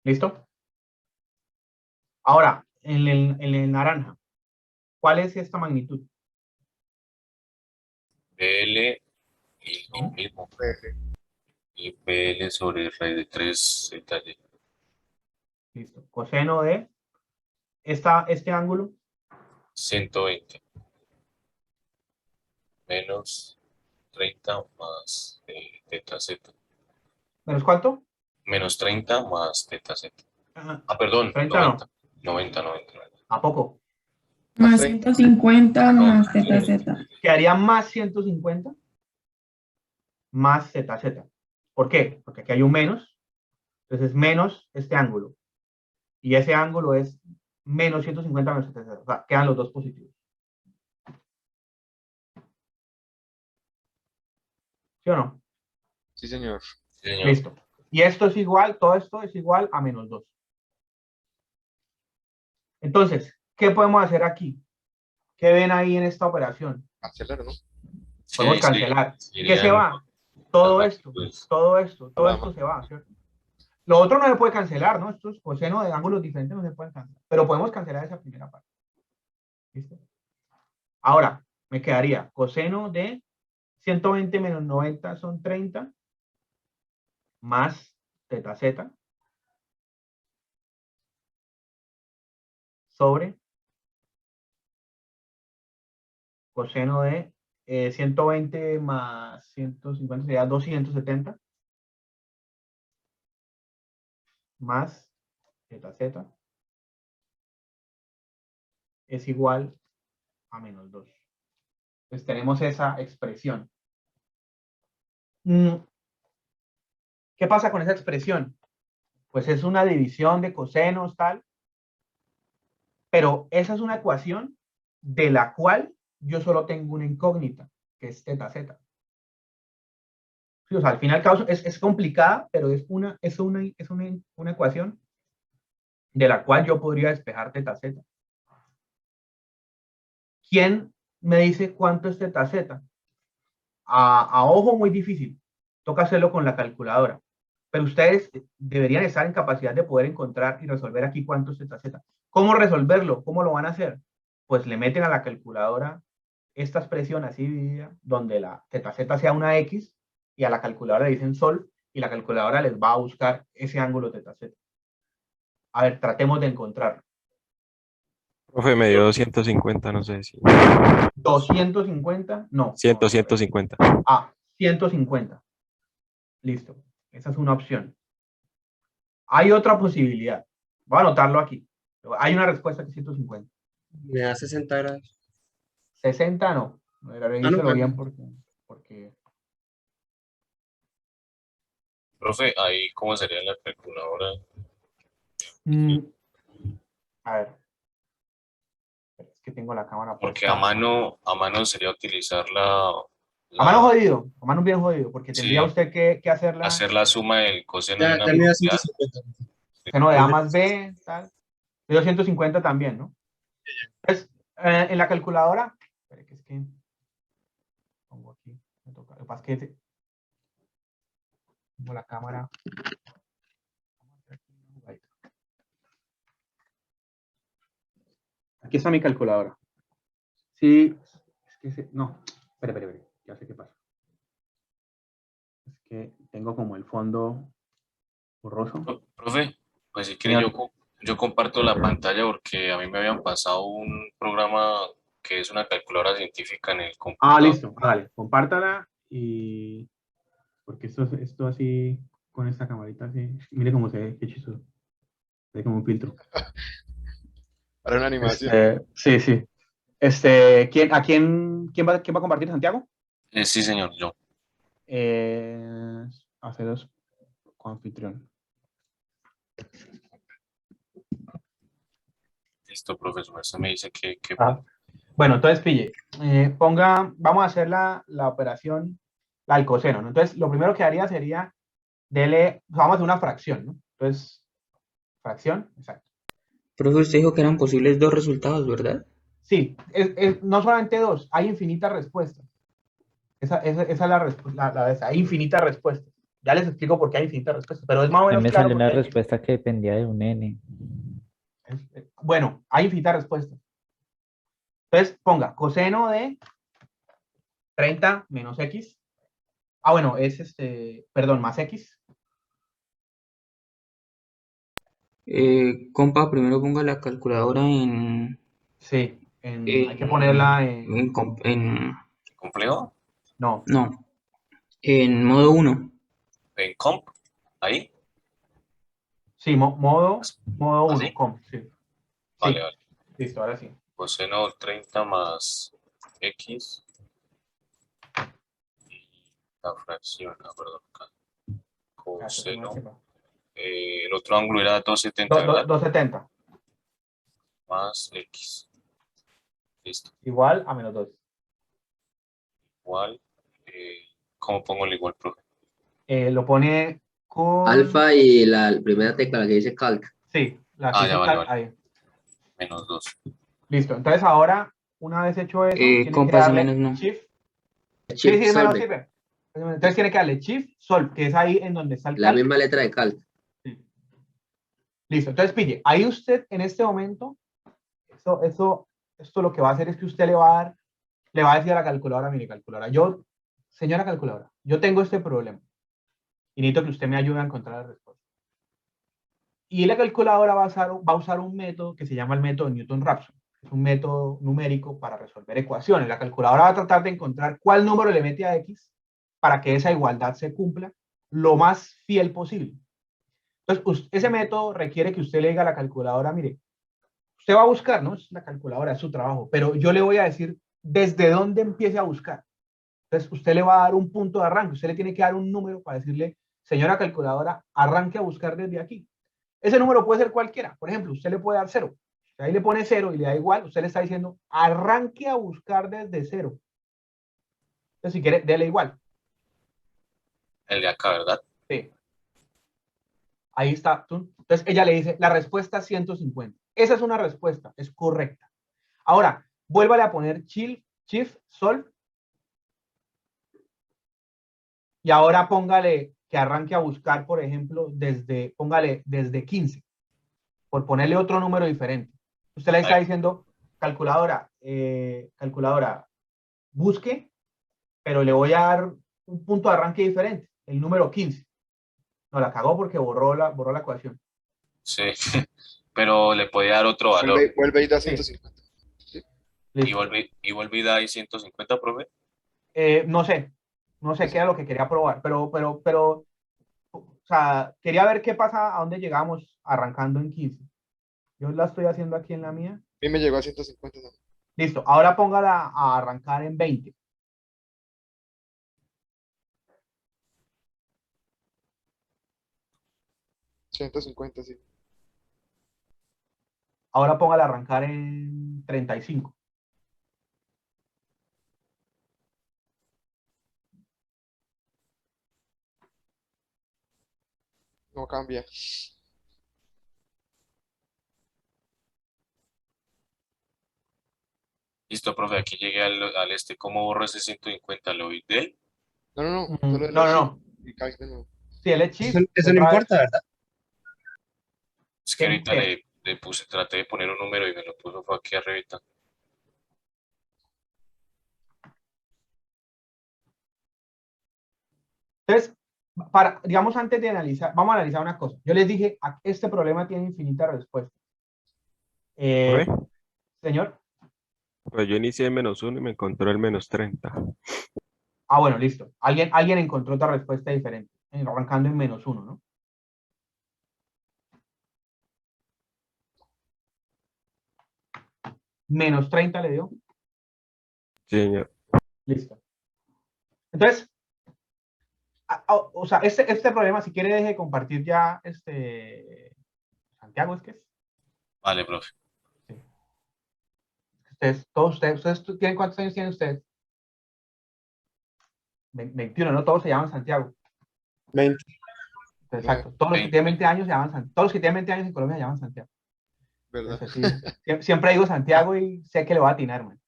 ¿Listo? Ahora, en el naranja, ¿cuál es esta magnitud? BL y lo mismo. Y BL sobre raíz de 3 zeta y. Listo. Coseno de este ángulo. 120. Menos 30 más teta z. ¿Menos cuánto? Menos 30 más teta z. Ah, Ah, perdón, 30 90. no. 90. ¿A poco? Más 150 más teta z. Quedaría más 150 más zeta z. ¿Por qué? Porque aquí hay un menos Entonces, menos este ángulo. Y ese ángulo es menos 150 menos 70. O sea, quedan los dos positivos. ¿Sí o no? Sí, señor. Sí, señor. Listo. Y esto es igual, todo esto es igual a menos 2. Entonces, ¿qué podemos hacer aquí? ¿Qué ven ahí en esta operación? Cancelar, ¿no? Sí, Podemos ahí cancelar. ¿Qué se serían va? Todo las esto, magnitudes. todo esto se va, ¿cierto? Lo otro no se puede cancelar, ¿no? Estos cosenos de ángulos diferentes no se pueden cancelar. Pero podemos cancelar esa primera parte. ¿Listo? Ahora, me quedaría coseno de 120 menos 90 son 30, más teta z, sobre coseno de 120 más 150 sería 270, más teta z es igual a menos 2. Entonces tenemos esa expresión. ¿Qué pasa con esa expresión? Pues es una división de cosenos, tal, pero esa es una ecuación de la cual yo solo tengo una incógnita, que es teta z. Sí, o sea, al final es complicada, pero es una ecuación de la cual yo podría despejar teta z. ¿Quién me dice cuánto es teta z? A ojo muy difícil, toca hacerlo con la calculadora, pero ustedes deberían estar en capacidad de poder encontrar y resolver aquí cuánto es teta z. ¿Cómo resolverlo? ¿Cómo lo van a hacer? Pues le meten a la calculadora esta expresión así dividida, donde la teta z sea una x, y a la calculadora le dicen sol, y la calculadora les va a buscar ese ángulo teta z. A ver, tratemos de encontrarlo. Profe, me dio 250, no sé si. 250, no. 150. Ah, 150. Listo. Esa es una opción. Hay otra posibilidad. Voy a anotarlo aquí. Hay una respuesta que es 150. Me da 60 grados. 60 no. Revíselo bien porque... Profe, ahí cómo sería la calculadora. A ver. Es que tengo la cámara Porque puesta. a mano sería utilizar A mano jodido. A mano bien jodido. Porque tendría sí, usted que hacerla. hacer la suma del coseno de Ya, una ya me da propiedad. 150. Seno de A más B, tal. De 250 también, ¿no? Entonces, en la calculadora. Espere, que es que pongo aquí. Me toca. Lo que pasa es que tengo la cámara. Aquí está mi calculadora. Sí, es que no, espere, ya sé qué pasa. Es que tengo como el fondo borroso. Profe, pues si quiere yo comparto la pantalla porque a mí me habían pasado un programa que es una calculadora científica en el computador. Listo, vale, compártala y porque esto así con esta camarita así, mire cómo se ve, qué chistoso. Se ve como un filtro. Para una animación. Sí. ¿Quién va a compartir, Santiago? Sí, señor, yo. Haceros coanfitrión. Listo, profesor. Eso me dice que Bueno, entonces pille, vamos a hacer la operación, la del coseno, ¿no? Entonces, lo primero que haría sería, vamos a hacer una fracción, ¿no? Entonces, fracción, exacto. Profe, usted dijo que eran posibles dos resultados, ¿verdad? Sí, no solamente dos, hay infinitas respuestas. Esa es la respuesta, hay infinitas respuestas. Ya les explico por qué hay infinitas respuestas, pero es más o A mí menos me claro. salió una respuesta que dependía de un n. Bueno, hay infinitas respuestas. Entonces, ponga coseno de 30 menos x. Bueno, es perdón, más x. Compa, primero ponga la calculadora en... Sí, hay que ponerla en complejo no, no, en modo 1. en comp, ahí, sí, modo 1, así. sí. Vale, Sí, vale. listo, ahora sí. Coseno 30 más x y la fracción, perdón, acá. Coseno el otro ángulo era 270, ¿verdad? 270. Más X. Listo. Igual a menos 2. Igual. ¿Cómo pongo el igual, profe? Lo pone con... Alfa y la primera tecla, la que dice calc. Sí, la Ah, que ya, dice vale, cal- vale. ahí. Menos 2. Listo. Entonces ahora, una vez hecho eso, tiene que Compas y darle menos no. Shift. Sí, Shift sí, me lo solve. sirve. Entonces tiene que darle Shift Solve, que es ahí en donde está el La calc. misma letra de calc. Sí. Listo. Entonces, pille, ahí usted en este momento, esto lo que va a hacer es que usted le va a decir a la calculadora, mire, calculadora, señora calculadora, yo tengo este problema y necesito que usted me ayude a encontrar la respuesta. Y la calculadora va a usar un método que se llama el método Newton-Raphson. Es un método numérico para resolver ecuaciones. La calculadora va a tratar de encontrar cuál número le mete a X para que esa igualdad se cumpla lo más fiel posible. Entonces, ese método requiere que usted le diga a la calculadora, mire, usted va a buscar, ¿no? Es la calculadora, es su trabajo, pero yo le voy a decir desde dónde empiece a buscar. Entonces, usted le va a dar un punto de arranque, usted le tiene que dar un número para decirle, señora calculadora, arranque a buscar desde aquí. Ese número puede ser cualquiera. Por ejemplo, usted le puede dar 0. Si ahí le pone 0 y le da igual, usted le está diciendo, arranque a buscar desde 0. Entonces, si quiere, dele igual. El de acá, ¿verdad? Sí. Ahí está. Entonces, ella le dice, la respuesta es 150. Esa es una respuesta, es correcta. Ahora, vuélvale a poner Shift Solve. Y ahora póngale que arranque a buscar, por ejemplo, póngale desde 15, por ponerle otro número diferente. Usted le está diciendo, calculadora, busque, pero le voy a dar un punto de arranque diferente, el número 15. No, la cagó porque borró la ecuación. Sí, pero le podía dar otro valor. Vuelve y da Sí. 150. ¿Sí? Y vuelve y da ahí 150, profe. No sé qué era lo que quería probar, pero, o sea, quería ver qué pasa, a dónde llegamos arrancando en 15. Yo la estoy haciendo aquí en la mía. A mí me llegó a 150 también. Listo, ahora póngala a arrancar en 20. $150, sí. Ahora póngala a arrancar en 35. No cambia. Listo, profe, aquí llegué al este. ¿Cómo borro ese 150? ¿Lo doy de él? No. Solo es No. y calc de nuevo. Si él es Shift, Eso no otra vez. importa, ¿verdad? Es que ahorita ¿Qué? le puse, traté de poner un número y me lo puso fue aquí arribita. Entonces, digamos, antes de analizar, vamos a analizar una cosa. Yo les dije, este problema tiene infinitas respuestas. ¿Profe? Señor. Pues yo inicié en -1 y me encontró el -30. Bueno, listo. Alguien encontró otra respuesta diferente, arrancando en -1, ¿no? -30 le dio. Sí, señor. Listo. Entonces, o sea, este problema, si quiere, deje de compartir ya Santiago, ¿es que es? Vale, profe. Sí. Ustedes tienen, ¿cuántos años tienen ustedes? 21, ¿no? Todos se llaman Santiago. 20. Exacto. Todos los que tienen 20 años se llaman Santiago. Todos los que tienen 20 años en Colombia se llaman Santiago. ¿Verdad? Entonces, sí, siempre digo Santiago y sé que le voy a atinar, man.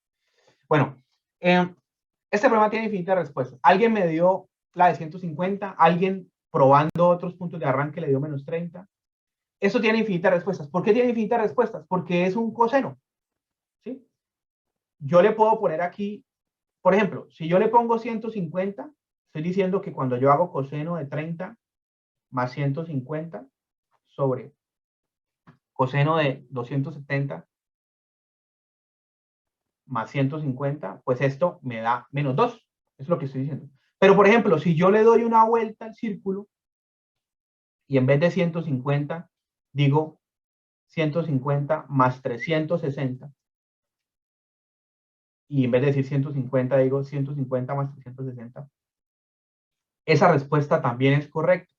Bueno, este problema tiene infinitas respuestas. Alguien me dio la de 150, alguien probando otros puntos de arranque le dio -30. Eso tiene infinitas respuestas. ¿Por qué tiene infinitas respuestas? Porque es un coseno. ¿Sí? Yo le puedo poner aquí, por ejemplo, si yo le pongo 150, estoy diciendo que cuando yo hago coseno de 30 más 150 sobre coseno de 270 más 150, pues esto me da -2. Es lo que estoy diciendo. Pero, por ejemplo, si yo le doy una vuelta al círculo y en vez de 150 digo 150 más 360, y en vez de decir 150 digo 150 más 360, esa respuesta también es correcta.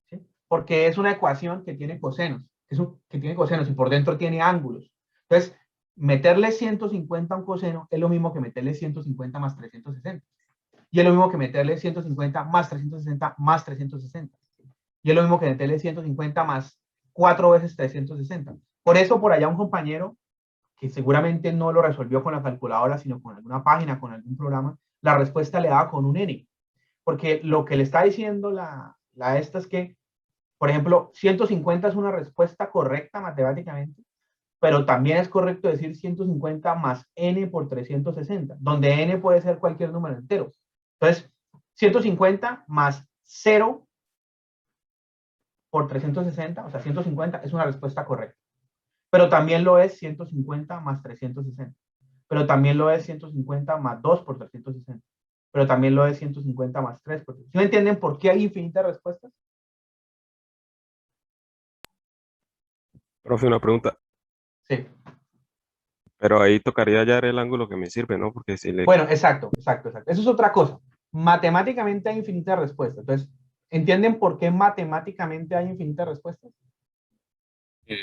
¿Sí? porque es una ecuación que tiene cosenos, que tiene cosenos y por dentro tiene ángulos. Entonces, meterle 150 a un coseno es lo mismo que meterle 150 más 360. Y es lo mismo que meterle 150 más 360 más 360. Y es lo mismo que meterle 150 más 4 veces 360. Por eso, por allá un compañero que seguramente no lo resolvió con la calculadora, sino con alguna página, con algún programa, la respuesta le daba con un n. Porque lo que le está diciendo la esta es que, por ejemplo, 150 es una respuesta correcta matemáticamente, pero también es correcto decir 150 más n por 360, donde n puede ser cualquier número entero. Entonces, 150 más 0 por 360, o sea, 150 es una respuesta correcta. Pero también lo es 150 más 360. Pero también lo es 150 más 2 por 360. Pero también lo es 150 más 3 por 360. ¿Sí me entienden por qué hay infinitas respuestas? Profe, una pregunta. Sí. Pero ahí tocaría hallar el ángulo que me sirve, ¿no? Porque si le... Bueno, exacto. Eso es otra cosa. Matemáticamente hay infinitas respuestas. Entonces, ¿entienden por qué matemáticamente hay infinitas respuestas?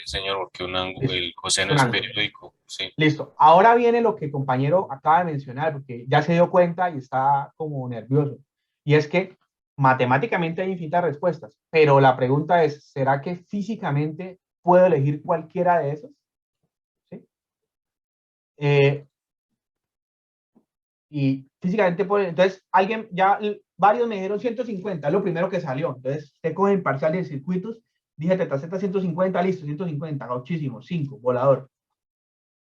Señor, porque el coseno Un es ángulo. periódico, sí. Listo. Ahora viene lo que el compañero acaba de mencionar, porque ya se dio cuenta y está como nervioso. Y es que matemáticamente hay infinitas respuestas, pero la pregunta es, ¿será que físicamente puedo elegir cualquiera de esos? ¿Sí? Y físicamente puedo, entonces varios me dijeron 150, es lo primero que salió. Entonces, usted coge en parciales de circuitos, dije teta z 150, listo, 150, gauchísimo, 5, volador.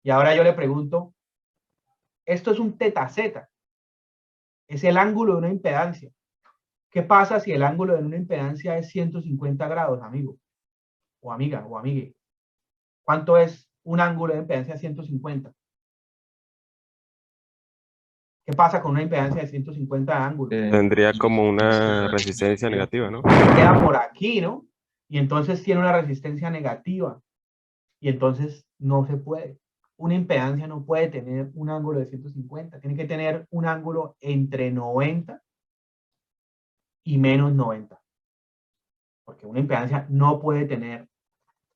Y ahora yo le pregunto, esto es un teta z, es el ángulo de una impedancia. ¿Qué pasa si el ángulo de una impedancia es 150 grados, amigo? O amiga, o amigue. ¿Cuánto es un ángulo de impedancia 150? ¿Qué pasa con una impedancia de 150 de ángulo? Tendría como una resistencia negativa, ¿no? Queda por aquí, ¿no? Y entonces tiene una resistencia negativa. Y entonces no se puede. Una impedancia no puede tener un ángulo de 150. Tiene que tener un ángulo entre 90 y menos 90. Porque una impedancia no puede tener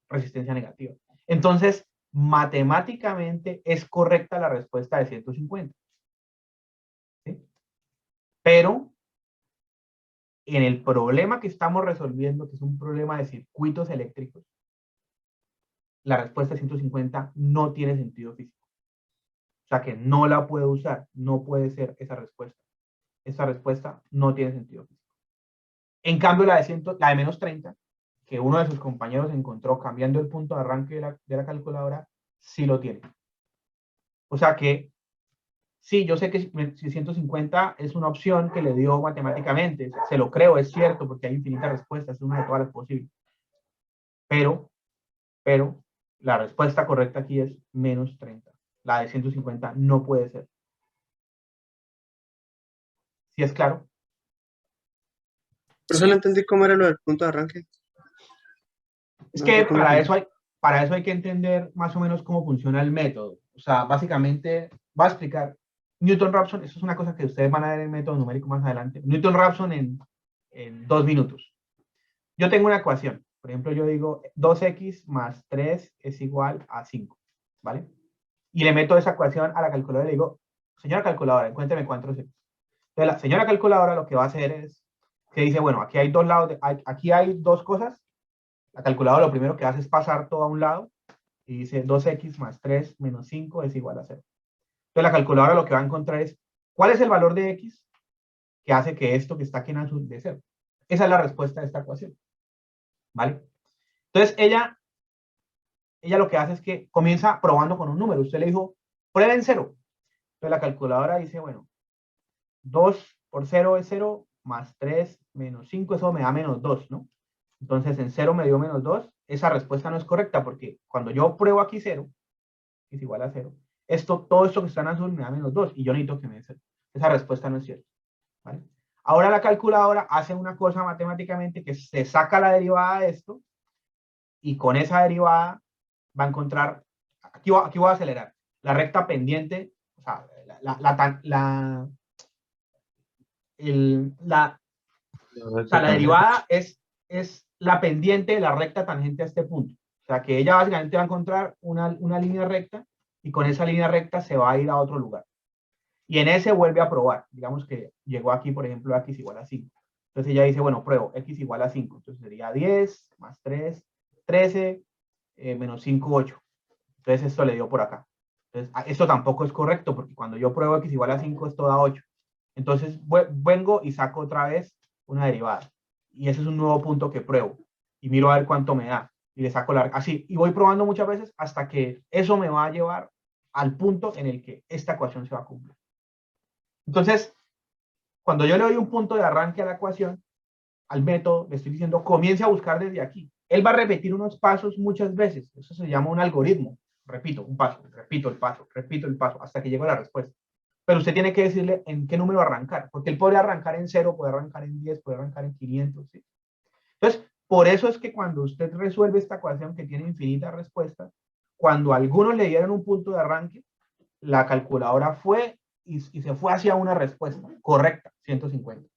resistencia negativa. Entonces, matemáticamente es correcta la respuesta de 150. ¿Sí? Pero en el problema que estamos resolviendo, que es un problema de circuitos eléctricos, la respuesta de 150 no tiene sentido físico. O sea que no la puedo usar, no puede ser esa respuesta. Esa respuesta no tiene sentido físico. En cambio, la de menos 30, que uno de sus compañeros encontró cambiando el punto de arranque de la calculadora, sí lo tiene. O sea que, sí, yo sé que 150 es una opción que le dio matemáticamente, se lo creo, es cierto, porque hay infinitas respuestas, es una de todas las posibles. Pero, la respuesta correcta aquí es menos 30. La de 150 no puede ser. ¿Sí es claro? Pero eso no entendí cómo era lo del punto de arranque. Es No que sé cómo para eso hay que entender más o menos cómo funciona el método. O sea, básicamente, voy a explicar. Newton-Raphson, eso es una cosa que ustedes van a ver en el método numérico más adelante. Newton-Raphson en 2 minutos. Yo tengo una ecuación. Por ejemplo, yo digo 2x más 3 es igual a 5. ¿Vale? Y le meto esa ecuación a la calculadora y le digo, señora calculadora, cuénteme cuántos x. Entonces, la señora calculadora lo que va a hacer es que dice, bueno, aquí hay dos lados, aquí hay dos cosas. La calculadora lo primero que hace es pasar todo a un lado y dice 2x más 3 menos 5 es igual a 0. Entonces la calculadora lo que va a encontrar es cuál es el valor de x que hace que esto que está aquí en azul de 0. Esa es la respuesta de esta ecuación. ¿Vale? Entonces ella lo que hace es que comienza probando con un número. Usted le dijo, prueben 0. Entonces la calculadora dice, bueno, 2 por 0 es 0, más 3 menos 5, eso me da menos 2, ¿no? Entonces en 0 me dio menos 2, esa respuesta no es correcta porque cuando yo pruebo aquí 0, es igual a 0, todo esto que está en azul me da menos 2 y yo necesito que me dé 0. Esa respuesta no es cierta. ¿Vale? Ahora la calculadora hace una cosa matemáticamente que se saca la derivada de esto y con esa derivada va a encontrar, aquí voy a acelerar, la recta pendiente, o sea, la derivada es es la pendiente de la recta tangente a este punto. O sea, que ella básicamente va a encontrar una línea recta y con esa línea recta se va a ir a otro lugar. Y en ese vuelve a probar. Digamos que llegó aquí, por ejemplo, x igual a 5. Entonces ella dice, bueno, pruebo x igual a 5. Entonces sería 10 más 3, 13, menos 5, 8. Entonces esto le dio por acá. Entonces esto tampoco es correcto porque cuando yo pruebo x igual a 5 esto da 8. Entonces vengo y saco otra vez una derivada. Y ese es un nuevo punto que pruebo. Y miro a ver cuánto me da. Y le saco así. Y voy probando muchas veces hasta que eso me va a llevar al punto en el que esta ecuación se va a cumplir. Entonces, cuando yo le doy un punto de arranque a la ecuación, al método, le estoy diciendo, comience a buscar desde aquí. Él va a repetir unos pasos muchas veces. Eso se llama un algoritmo. Repito un paso, repito el paso, hasta que llegue a la respuesta. Pero usted tiene que decirle en qué número arrancar, porque él puede arrancar en 0, puede arrancar en 10, puede arrancar en 500. ¿Sí? Entonces, por eso es que cuando usted resuelve esta ecuación que tiene infinitas respuestas, cuando a algunos le dieron un punto de arranque, la calculadora fue y se fue hacia una respuesta correcta, 150.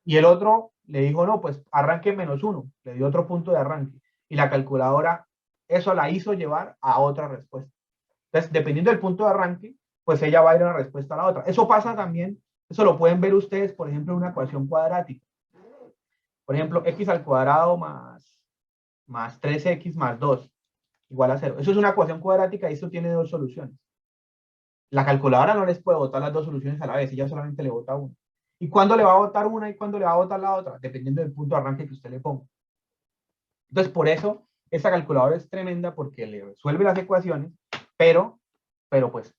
Y el otro le dijo, no, pues arranque menos 1, le dio otro punto de arranque. Y la calculadora eso la hizo llevar a otra respuesta. Entonces, dependiendo del punto de arranque, pues ella va a ir a una respuesta a la otra. Eso pasa también, eso lo pueden ver ustedes, por ejemplo, en una ecuación cuadrática. Por ejemplo, x al cuadrado más 3x más 2 igual a 0. Eso es una ecuación cuadrática y esto tiene dos soluciones. La calculadora no les puede botar las dos soluciones a la vez, ella solamente le bota una. ¿Y cuándo le va a botar una y cuándo le va a botar la otra? Dependiendo del punto de arranque que usted le ponga. Entonces, por eso, esta calculadora es tremenda porque le resuelve las ecuaciones, pero pues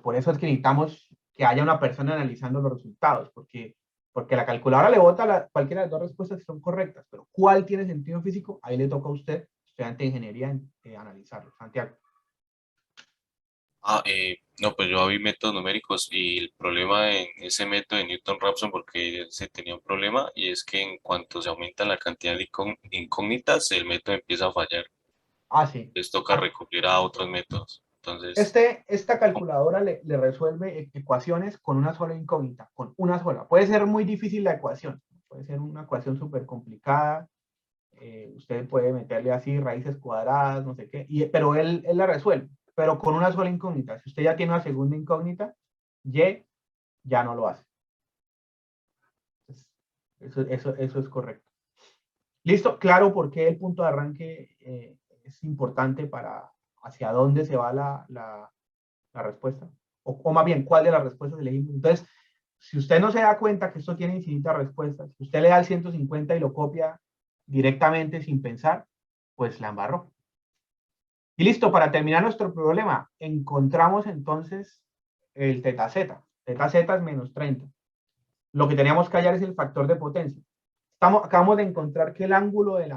por eso es que necesitamos que haya una persona analizando los resultados, porque la calculadora le bota cualquiera de las dos respuestas que son correctas, pero ¿cuál tiene sentido físico? Ahí le toca a usted, estudiante de ingeniería, analizarlo. Santiago. No, pues yo vi métodos numéricos y el problema en ese método de Newton-Raphson, porque se tenía un problema, y es que en cuanto se aumenta la cantidad de incógnitas, el método empieza a fallar. Sí. Les toca recurrir a otros métodos. Entonces, esta calculadora le resuelve ecuaciones con una sola incógnita, con una sola. Puede ser muy difícil la ecuación, puede ser una ecuación súper complicada, usted puede meterle así raíces cuadradas, no sé qué, pero él la resuelve, pero con una sola incógnita. Si usted ya tiene una segunda incógnita, Y ya no lo hace. Eso es correcto. ¿Listo? Claro, ¿por qué el punto de arranque es importante para hacia dónde se va la respuesta? O más bien, ¿cuál de las respuestas elegimos? Entonces, si usted no se da cuenta que esto tiene infinitas respuestas, si usted le da el 150 y lo copia directamente sin pensar, pues la embarró. Y listo, para terminar nuestro problema, encontramos entonces el teta z. Teta z es menos 30. Lo que teníamos que hallar es el factor de potencia. Acabamos de encontrar que el ángulo de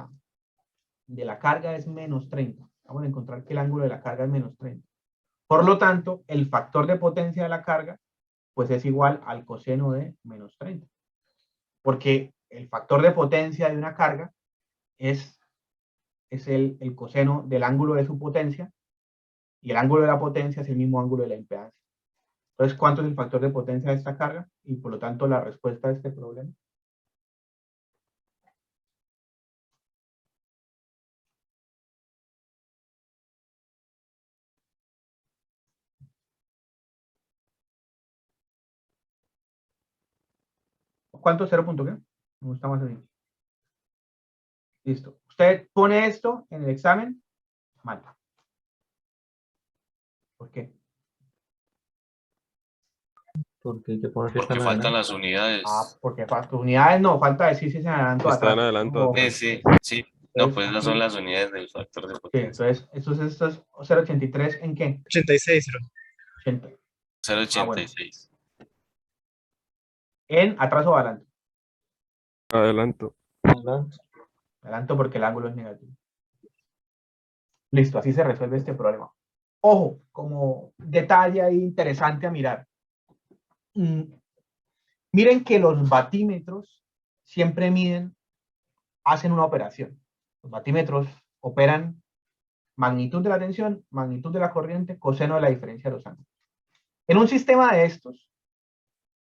la carga es menos 30. Acabamos de encontrar que el ángulo de la carga es menos 30. Por lo tanto, el factor de potencia de la carga pues es igual al coseno de menos 30. Porque el factor de potencia de una carga es el coseno del ángulo de su potencia, y el ángulo de la potencia es el mismo ángulo de la impedancia. Entonces, ¿cuánto es el factor de potencia de esta carga? Y por lo tanto, la respuesta a este problema. ¿Cuánto es 0. qué? Me gusta más así. Listo. Usted pone esto en el examen, mal. ¿Por qué? Porque hay que poner que porque están faltan adelante. las unidades. Porque falta unidades, no, falta decir si se adelantó Están atrás. adelantados. Sí. No, pues esas son las unidades del factor de Sí, potencia. entonces, esto es 0.83 ¿en qué? 86, 80. 0.86. ¿En atrás o adelanto? Adelanto. Adelante. Adelanto porque el ángulo es negativo. Listo, así se resuelve este problema. Ojo, como detalle ahí interesante a mirar. Miren que los batímetros siempre hacen una operación. Los batímetros operan magnitud de la tensión, magnitud de la corriente, coseno de la diferencia de los ángulos. En un sistema de estos,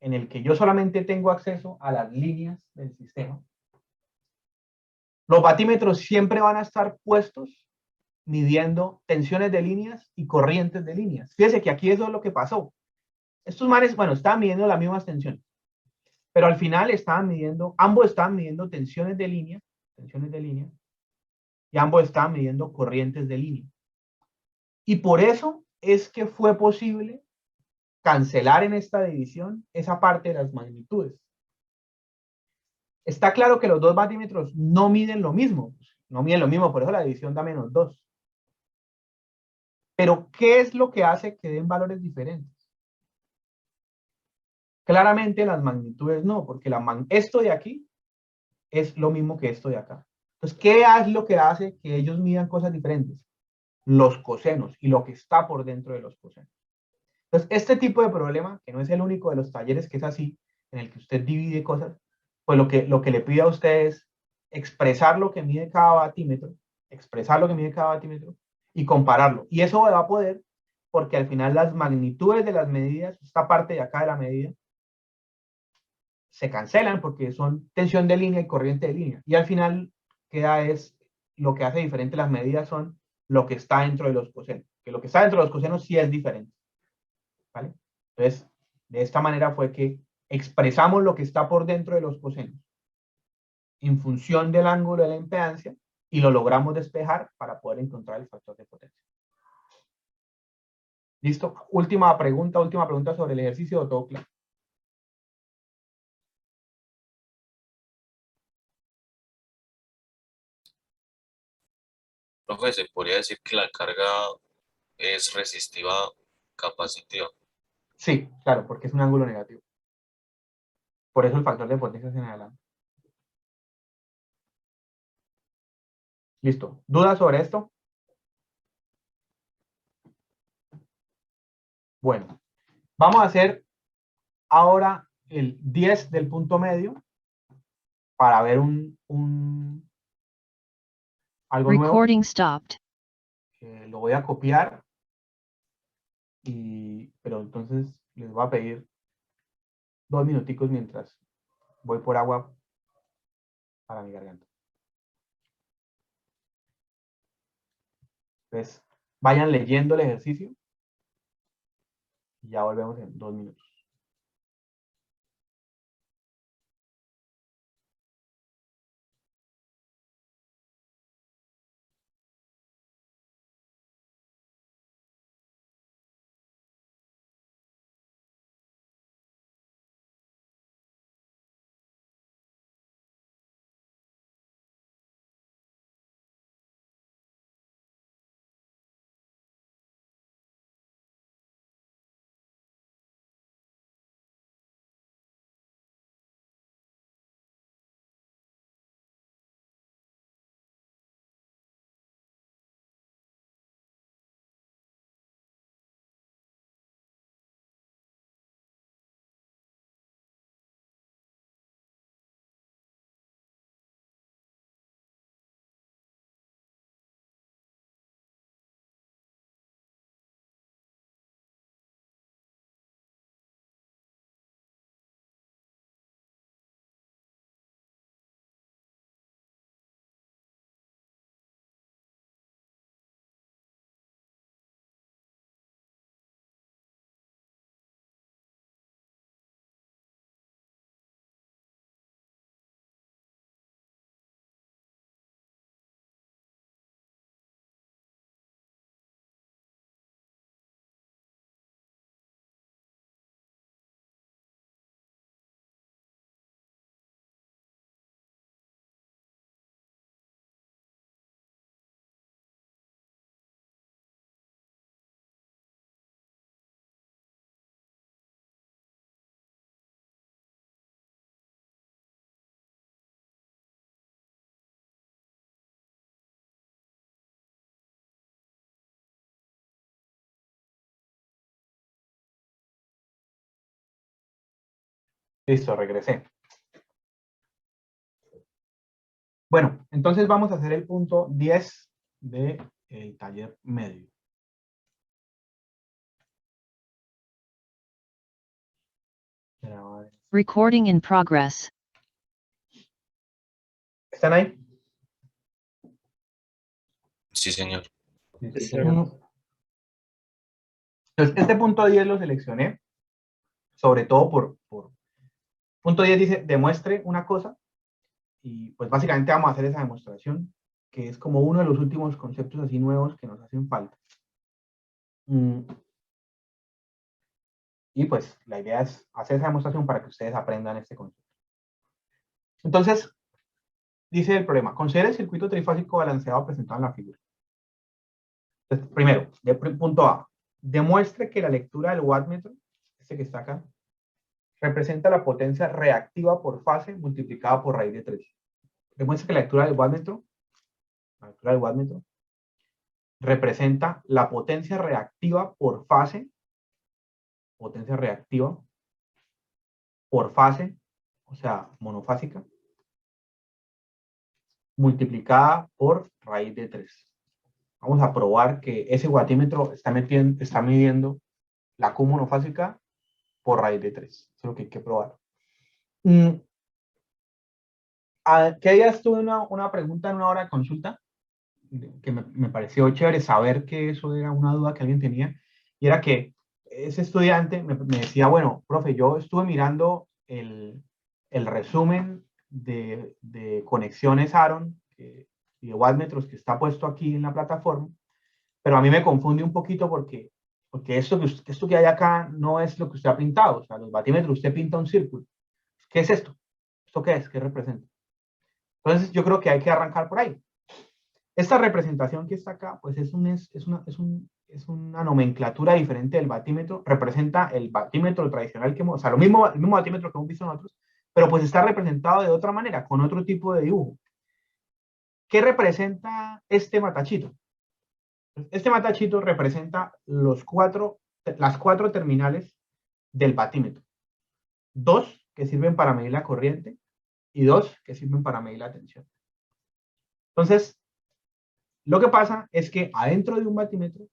en el que yo solamente tengo acceso a las líneas del sistema, Los batímetros siempre van a estar puestos midiendo tensiones de líneas y corrientes de líneas. Fíjense que aquí eso es lo que pasó. Estos manes, bueno, estaban midiendo las mismas tensiones, pero al final ambos estaban midiendo tensiones de línea, y ambos estaban midiendo corrientes de línea. Y por eso es que fue posible cancelar en esta división esa parte de las magnitudes. Está claro que los dos batímetros no miden lo mismo, por eso la división da -2. Pero, ¿qué es lo que hace que den valores diferentes? Claramente las magnitudes no, porque esto de aquí es lo mismo que esto de acá. Entonces, ¿qué es lo que hace que ellos midan cosas diferentes? Los cosenos y lo que está por dentro de los cosenos. Entonces, este tipo de problema, que no es el único de los talleres que es así, en el que usted divide cosas, pues lo que le pide a usted es expresar lo que mide cada batímetro, y compararlo. Y eso va a poder, porque al final las magnitudes de las medidas, esta parte de acá de la medida, se cancelan porque son tensión de línea y corriente de línea. Y al final lo que hace diferente las medidas son lo que está dentro de los cosenos. Que lo que está dentro de los cosenos sí es diferente. ¿Vale? Entonces, de esta manera fue que expresamos lo que está por dentro de los cosenos en función del ángulo de la impedancia y lo logramos despejar para poder encontrar el factor de potencia. ¿Listo? Última pregunta sobre el ejercicio, todo claro. Profe, ¿se podría decir que la carga es resistiva capacitiva? Sí, claro, porque es un ángulo negativo. Por eso el factor de potencia es en adelante. Listo. ¿Dudas sobre esto? Bueno, vamos a hacer ahora el 10 del punto medio para ver algo nuevo. Recording stopped. Lo voy a copiar, pero entonces les voy a pedir 2 minuticos mientras voy por agua para mi garganta. Entonces, vayan leyendo el ejercicio y ya volvemos en 2 minutos. Listo, regresé. Bueno, entonces vamos a hacer el punto 10 del taller medio. Recording in progress. ¿Están ahí? Sí, señor. Entonces, este punto 10 lo seleccioné, sobre todo por punto 10 dice, demuestre una cosa, y pues básicamente vamos a hacer esa demostración, que es como uno de los últimos conceptos así nuevos que nos hacen falta. Y pues la idea es hacer esa demostración para que ustedes aprendan este concepto. Entonces, dice el problema, considere el circuito trifásico balanceado presentado en la figura. Entonces, primero, punto A, demuestre que la lectura del wattmetro, este que está acá, representa la potencia reactiva por fase multiplicada por raíz de 3. Demuestre que la lectura del wattmetro representa la potencia reactiva por fase, o sea, monofásica, multiplicada por raíz de 3. Vamos a probar que ese watímetro está midiendo la Q monofásica por raíz de 3. Eso es lo que hay que probar. ¿Qué días tuve una pregunta en una hora de consulta? Que me pareció chévere saber que eso era una duda que alguien tenía. Y era que ese estudiante me decía, bueno, profe, yo estuve mirando el resumen de conexiones Aaron y de wattmetros que está puesto aquí en la plataforma, pero a mí me confunde un poquito porque esto que hay acá no es lo que usted ha pintado. O sea, los batímetros, usted pinta un círculo. ¿Qué es esto? ¿Esto qué es? ¿Qué representa? Entonces, yo creo que hay que arrancar por ahí. Esta representación que está acá, pues es una nomenclatura diferente del batímetro. Representa el batímetro tradicional el mismo batímetro que hemos visto nosotros, pero pues está representado de otra manera, con otro tipo de dibujo. ¿Qué representa este matachito? Este matachito representa las cuatro terminales del batímetro. 2 que sirven para medir la corriente y 2 que sirven para medir la tensión. Entonces, lo que pasa es que adentro de un batímetro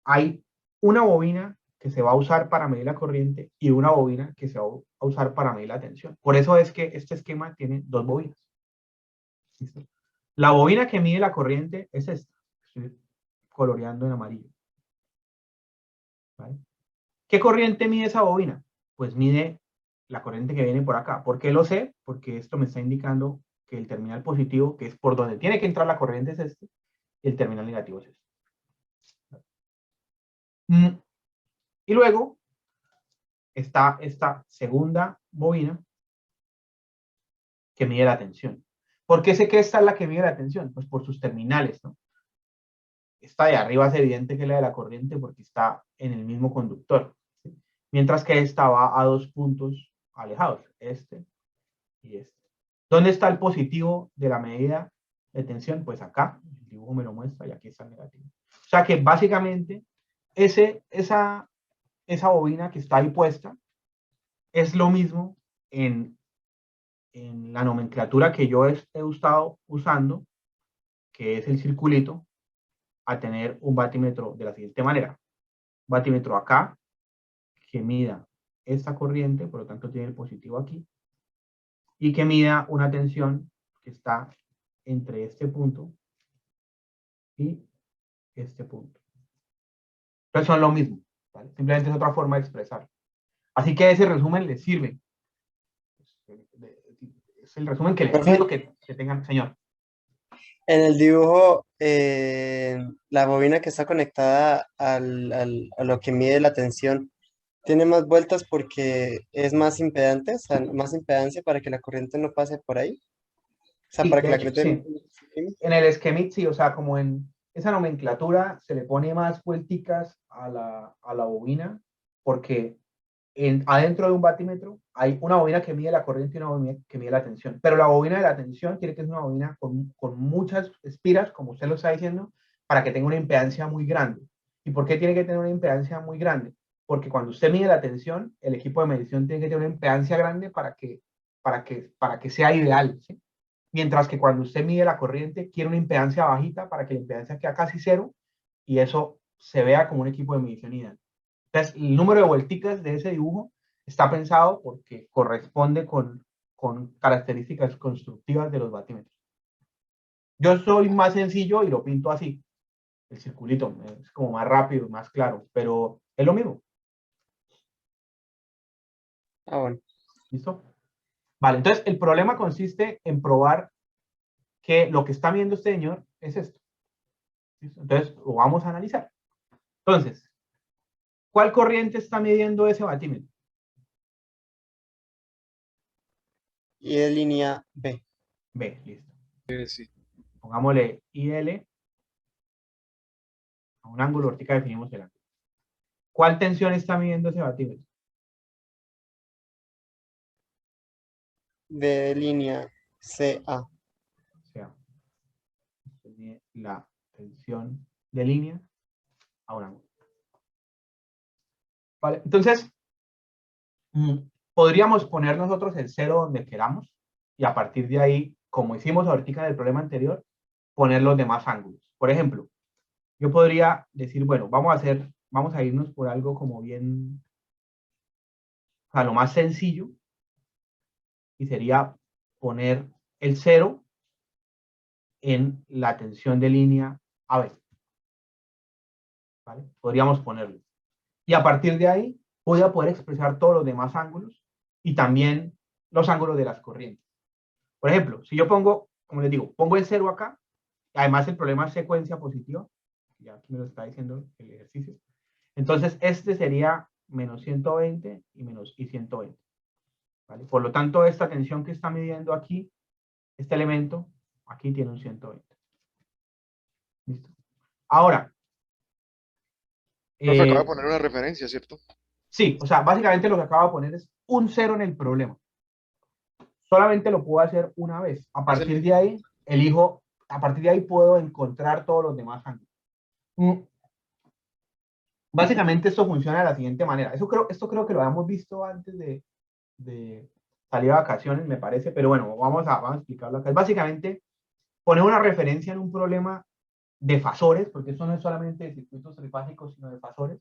hay una bobina que se va a usar para medir la corriente y una bobina que se va a usar para medir la tensión. Por eso es que este esquema tiene 2 bobinas. ¿Listo? La bobina que mide la corriente es esta. Estoy coloreando en amarillo. ¿Vale? ¿Qué corriente mide esa bobina? Pues mide la corriente que viene por acá. ¿Por qué lo sé? Porque esto me está indicando que el terminal positivo, que es por donde tiene que entrar la corriente, es este, y el terminal negativo es este. Y luego está esta segunda bobina que mide la tensión. ¿Por qué sé que esta es la que mide la tensión? Pues por sus terminales, ¿no? Esta de arriba es evidente que es la de la corriente porque está en el mismo conductor, ¿sí? Mientras que esta va a 2 puntos alejados, este y este. ¿Dónde está el positivo de la medida de tensión? Pues acá, el dibujo me lo muestra y aquí está el negativo. O sea que básicamente esa bobina que está ahí puesta es lo mismo en la nomenclatura que yo he estado usando, que es el circulito, a tener un batímetro de la siguiente manera. Un batímetro acá, que mida esta corriente, por lo tanto tiene el positivo aquí, y que mida una tensión que está entre este punto y este punto. Entonces son lo mismo, ¿vale? Simplemente es otra forma de expresar. Así que ese resumen les sirve. Es el resumen que les pido que tengan, señor. En el dibujo, la bobina que está conectada a lo que mide la tensión, ¿tiene más vueltas porque es más impedante? O sea, más impedancia para que la corriente no pase por ahí. O sea, Sí, para que de la hecho, corriente... sí. En el esquemit, sí, o sea, como en esa nomenclatura se le pone más vuelticas a la bobina, porque adentro de un batímetro hay una bobina que mide la corriente y una bobina que mide la tensión. Pero la bobina de la tensión tiene que ser una bobina con muchas espiras, como usted lo está diciendo, para que tenga una impedancia muy grande. ¿Y por qué tiene que tener una impedancia muy grande? Porque cuando usted mide la tensión, el equipo de medición tiene que tener una impedancia grande para que sea ideal, ¿sí? Mientras que cuando usted mide la corriente, quiere una impedancia bajita para que la impedancia quede casi cero y eso se vea como un equipo de medición ideal. Entonces, el número de vuelticas de ese dibujo está pensado porque corresponde con características constructivas de los batímetros. Yo soy más sencillo y lo pinto así. El circulito es como más rápido, más claro, pero es lo mismo. Ah, bueno. ¿Listo? Vale, entonces el problema consiste en probar que lo que está viendo este señor es esto. ¿Listo? Entonces lo vamos a analizar. Entonces, ¿cuál corriente está midiendo ese batímetro? Y de línea B. B, listo. Sí. Pongámosle IL a un ángulo vertical, definimos el ángulo. ¿Cuál tensión está midiendo ese batímetro? B de línea CA. O sea, la tensión de línea a un ángulo. Vale, entonces, podríamos poner nosotros el cero donde queramos y a partir de ahí, como hicimos ahorita en el problema anterior, poner los demás ángulos. Por ejemplo, yo podría decir, bueno, vamos a irnos por algo como bien, o sea, lo más sencillo, y sería poner el cero en la tensión de línea AB. ¿Vale? Podríamos ponerlo. Y a partir de ahí, voy a poder expresar todos los demás ángulos y también los ángulos de las corrientes. Por ejemplo, si yo pongo, como les digo, pongo el cero acá, además el problema es secuencia positiva, ya aquí me lo está diciendo el ejercicio. Entonces, este sería menos 120 y 120. ¿Vale? Por lo tanto, esta tensión que está midiendo aquí, este elemento, aquí tiene un 120. ¿Listo? Ahora. Profe, acaba de poner una referencia, ¿cierto? Sí, o sea, básicamente lo que acabo de poner es un cero en el problema. Solamente lo puedo hacer una vez. A partir de ahí, a partir de ahí puedo encontrar todos los demás ángulos. Básicamente esto funciona de la siguiente manera. Esto creo que lo habíamos visto antes de salir a vacaciones, me parece, pero bueno, vamos a explicarlo acá. Es básicamente poner una referencia en un problema de fasores, porque esto no es solamente de circuitos trifásicos, sino de fasores.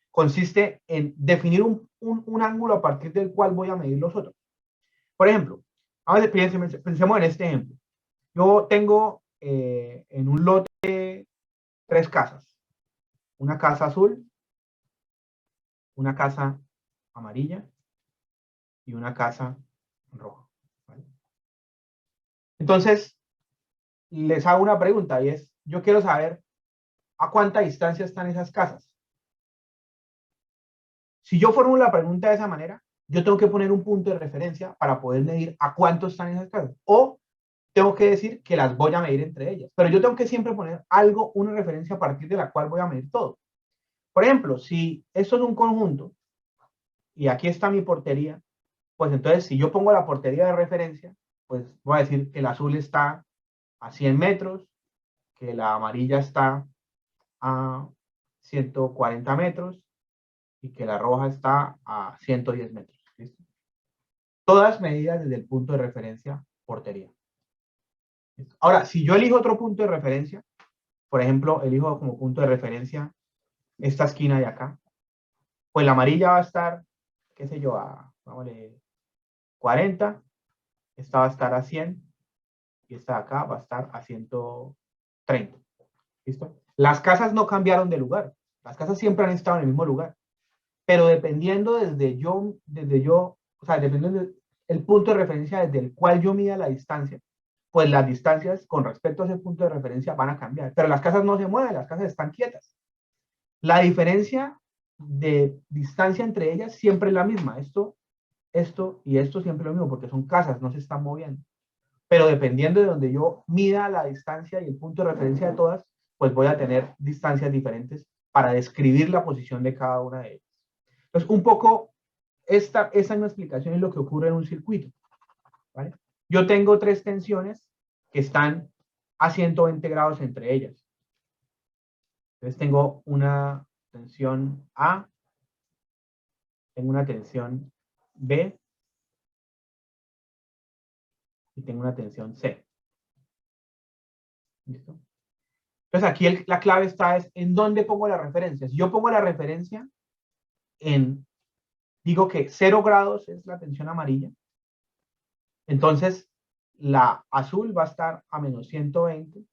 Consiste en definir un ángulo a partir del cual voy a medir los otros. Por ejemplo, pensemos en este ejemplo. Yo tengo en un lote 3 casas. Una casa azul, una casa amarilla y una casa roja. ¿Vale? Entonces, les hago una pregunta y es, yo quiero saber a cuánta distancia están esas casas. Si yo formulo la pregunta de esa manera, yo tengo que poner un punto de referencia para poder medir a cuánto están esas casas. O tengo que decir que las voy a medir entre ellas. Pero yo tengo que siempre poner algo, una referencia a partir de la cual voy a medir todo. Por ejemplo, si esto es un conjunto y aquí está mi portería, pues entonces si yo pongo la portería de referencia, pues voy a decir que el azul está a 100 metros, que la amarilla está a 140 metros y que la roja está a 110 metros. ¿Listo? Todas medidas desde el punto de referencia portería. ¿Listo? Ahora, si yo elijo otro punto de referencia, por ejemplo, elijo como punto de referencia esta esquina de acá, pues la amarilla va a estar, qué sé yo, a, vámonos, 40, esta va a estar a 100 y esta de acá va a estar a 130. ¿Listo? Las casas no cambiaron de lugar, las casas siempre han estado en el mismo lugar, pero dependiendo o sea, dependiendo del punto de referencia desde el cual yo mida la distancia, pues las distancias con respecto a ese punto de referencia van a cambiar, pero las casas no se mueven, las casas están quietas. La diferencia de distancia entre ellas siempre es la misma, esto y esto siempre es lo mismo, porque son casas, no se están moviendo. Pero dependiendo de donde yo mida la distancia y el punto de referencia de todas, pues voy a tener distancias diferentes para describir la posición de cada una de ellas. Entonces, un poco, esa es una explicación de lo que ocurre en un circuito. ¿Vale? Yo tengo 3 tensiones que están a 120 grados entre ellas. Entonces tengo una tensión A, tengo una tensión B y tengo una tensión C. ¿Listo? Entonces aquí la clave está es en dónde pongo la referencia. Si yo pongo la referencia digo que 0 grados es la tensión amarilla, entonces la azul va a estar a menos 120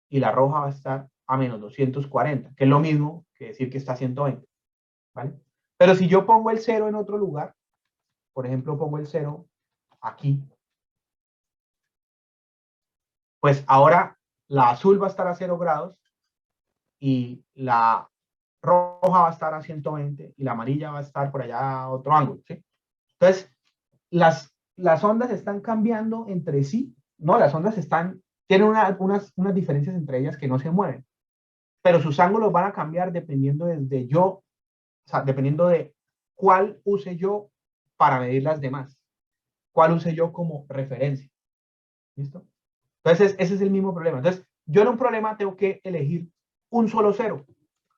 y la roja va a estar a menos 240, que es lo mismo que decir que está a 120, ¿vale? Pero si yo pongo el 0 en otro lugar, por ejemplo, pongo el 0 aquí, pues ahora la azul va a estar a 0 grados y la roja va a estar a 120 y la amarilla va a estar por allá a otro ángulo, ¿sí? Entonces, las ondas están cambiando entre sí, ¿no? Las ondas tienen unas diferencias entre ellas que no se mueven, pero sus ángulos van a cambiar dependiendo o sea, dependiendo de cuál use yo para medir las demás, cuál use yo como referencia, ¿listo? Entonces, ese es el mismo problema. Entonces, yo en un problema tengo que elegir un solo cero,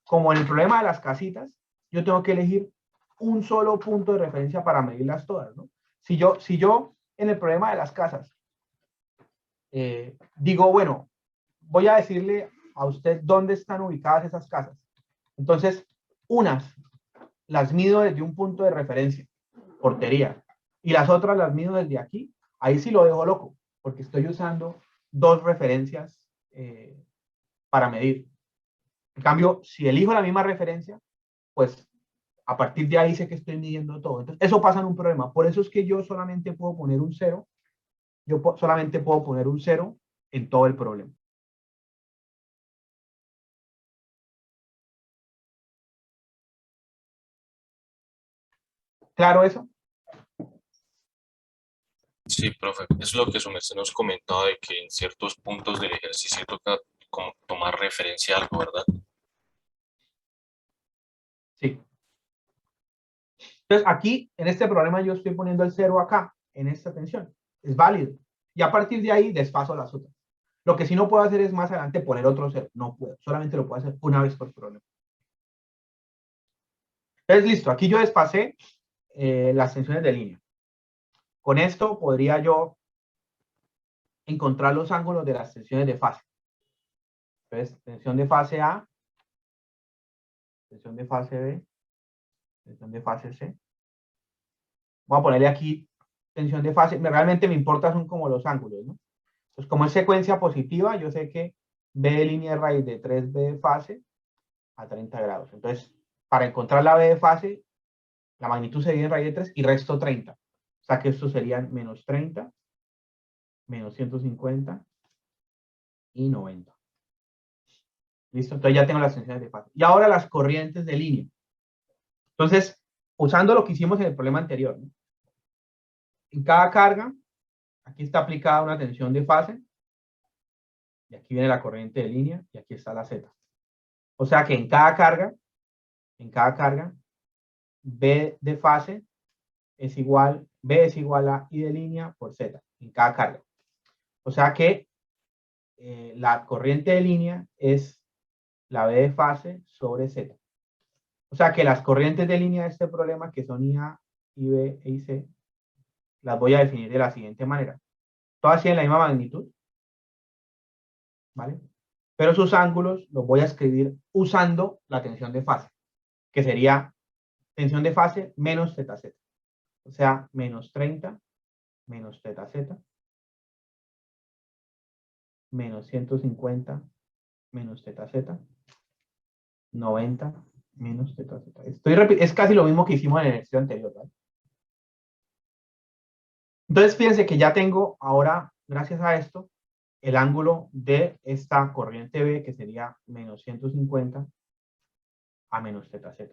como en el problema de las casitas, yo tengo que elegir un solo punto de referencia para medirlas todas, ¿no? Si yo en el problema de las casas digo, bueno, voy a decirle a usted dónde están ubicadas esas casas. Entonces, unas las mido desde un punto de referencia, portería, y las otras las mido desde aquí. Ahí sí lo dejo loco, porque estoy usando dos referencias para medir. En cambio, si elijo la misma referencia, pues a partir de ahí sé que estoy midiendo todo. Entonces, eso pasa en un problema. Por eso es que yo solamente puedo poner un 0. Solamente puedo poner un 0 en todo el problema. ¿Claro eso? Sí, profe, es lo que su merced nos comentaba de que en ciertos puntos del ejercicio toca como tomar referencia a algo, ¿verdad? Sí. Entonces, aquí, en este problema, yo estoy poniendo el 0 acá, en esta tensión. Es válido. Y a partir de ahí, desfaso las otras. Lo que sí no puedo hacer es más adelante poner otro 0. No puedo. Solamente lo puedo hacer una vez por problema. Entonces, listo. Aquí yo desfasé las tensiones de línea. Con esto podría yo encontrar los ángulos de las tensiones de fase. Entonces, tensión de fase A, tensión de fase B, tensión de fase C. Voy a ponerle aquí tensión de fase. Realmente me importa son como los ángulos, ¿no? Entonces, como es secuencia positiva, yo sé que B de línea de raíz de 3B de fase a 30 grados. Entonces, para encontrar la B de fase, la magnitud se divide en raíz de 3 y resto 30. O sea que estos serían menos 30, menos 150 y 90. ¿Listo? Entonces ya tengo las tensiones de fase. Y ahora las corrientes de línea. Entonces, usando lo que hicimos en el problema anterior, ¿no? En cada carga, aquí está aplicada una tensión de fase, y aquí viene la corriente de línea, y aquí está la Z. O sea que en cada carga, B de fase es igual, B es igual a I de línea por Z, en cada carga. O sea que la corriente de línea es la B de fase sobre Z. O sea que las corrientes de línea de este problema, que son IA, IB e IC, las voy a definir de la siguiente manera. Todas tienen la misma magnitud, ¿vale? Pero sus ángulos los voy a escribir usando la tensión de fase, que sería tensión de fase menos ZZ. O sea, menos 30 menos ZZ, menos 150 menos ZZ, 90 menos ZZ. Es casi lo mismo que hicimos en el ejercicio anterior, ¿vale? Entonces, fíjense que ya tengo ahora, gracias a esto, el ángulo de esta corriente B, que sería menos 150 a menos ZZ.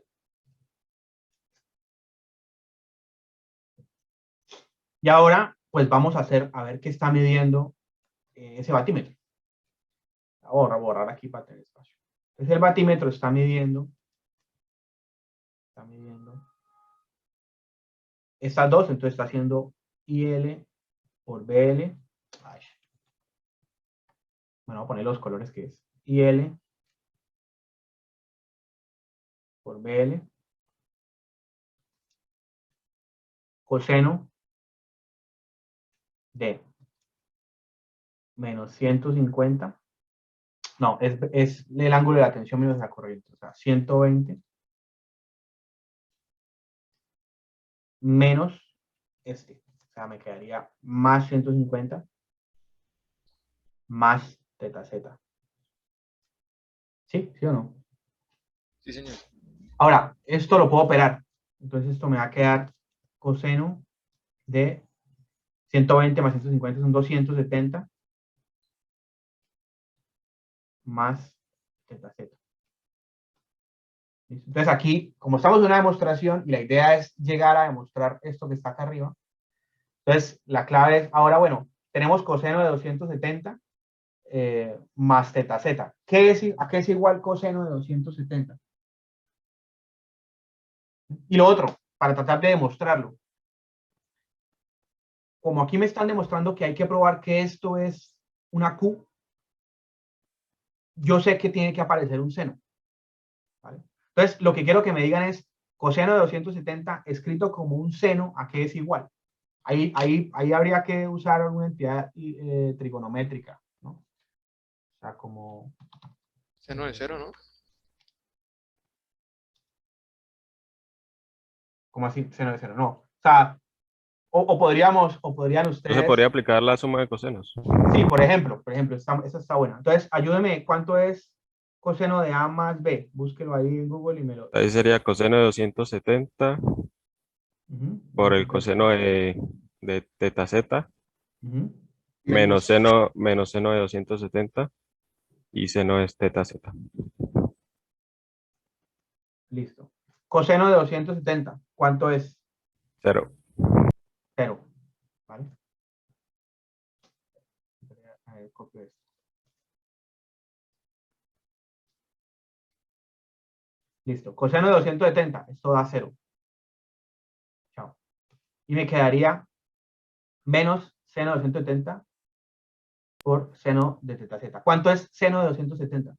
Y ahora, pues vamos a ver qué está midiendo ese batímetro. Voy a borrar aquí para tener espacio. Entonces, el batímetro está midiendo estas dos, entonces está haciendo IL por BL. Ay. Bueno, voy a poner los colores que es. IL por BL. Coseno de menos 150. No, es el ángulo de la tensión menos la corriente. O sea, 120 menos este. O sea, me quedaría más 150 más teta z. ¿Sí? ¿Sí o no? Sí, señor. Ahora, esto lo puedo operar. Entonces esto me va a quedar coseno de 120 más 150 son 270 más teta z. ¿Listo? Entonces aquí, como estamos en una demostración y la idea es llegar a demostrar esto que está acá arriba, entonces la clave es, ahora bueno, tenemos coseno de 270 más teta z. ¿A qué es igual coseno de 270? Y lo otro, para tratar de demostrarlo, como aquí me están demostrando que hay que probar que esto es una Q, yo sé que tiene que aparecer un seno. ¿Vale? Entonces, lo que quiero que me digan es coseno de 270 escrito como un seno, ¿a qué es igual? Ahí habría que usar alguna entidad trigonométrica, ¿no? O sea, como... Seno de 0, ¿no? ¿Cómo así? Seno de 0, no. O sea, podrían No se ustedes... podría aplicar la suma de cosenos. Sí, por ejemplo, esa está buena. Entonces, ayúdeme, ¿cuánto es coseno de A más B? Búsquelo ahí en Google y me lo... Ahí sería coseno de 270 por el coseno de teta z menos seno de 270 y seno es teta z. Listo. Coseno de 270, ¿cuánto es? 0. 0. ¿Vale? A ver, copio esto. Listo. Coseno de 270, esto da 0. Chao. Y me quedaría menos seno de 270 por seno de teta z. ¿Cuánto es seno de 270?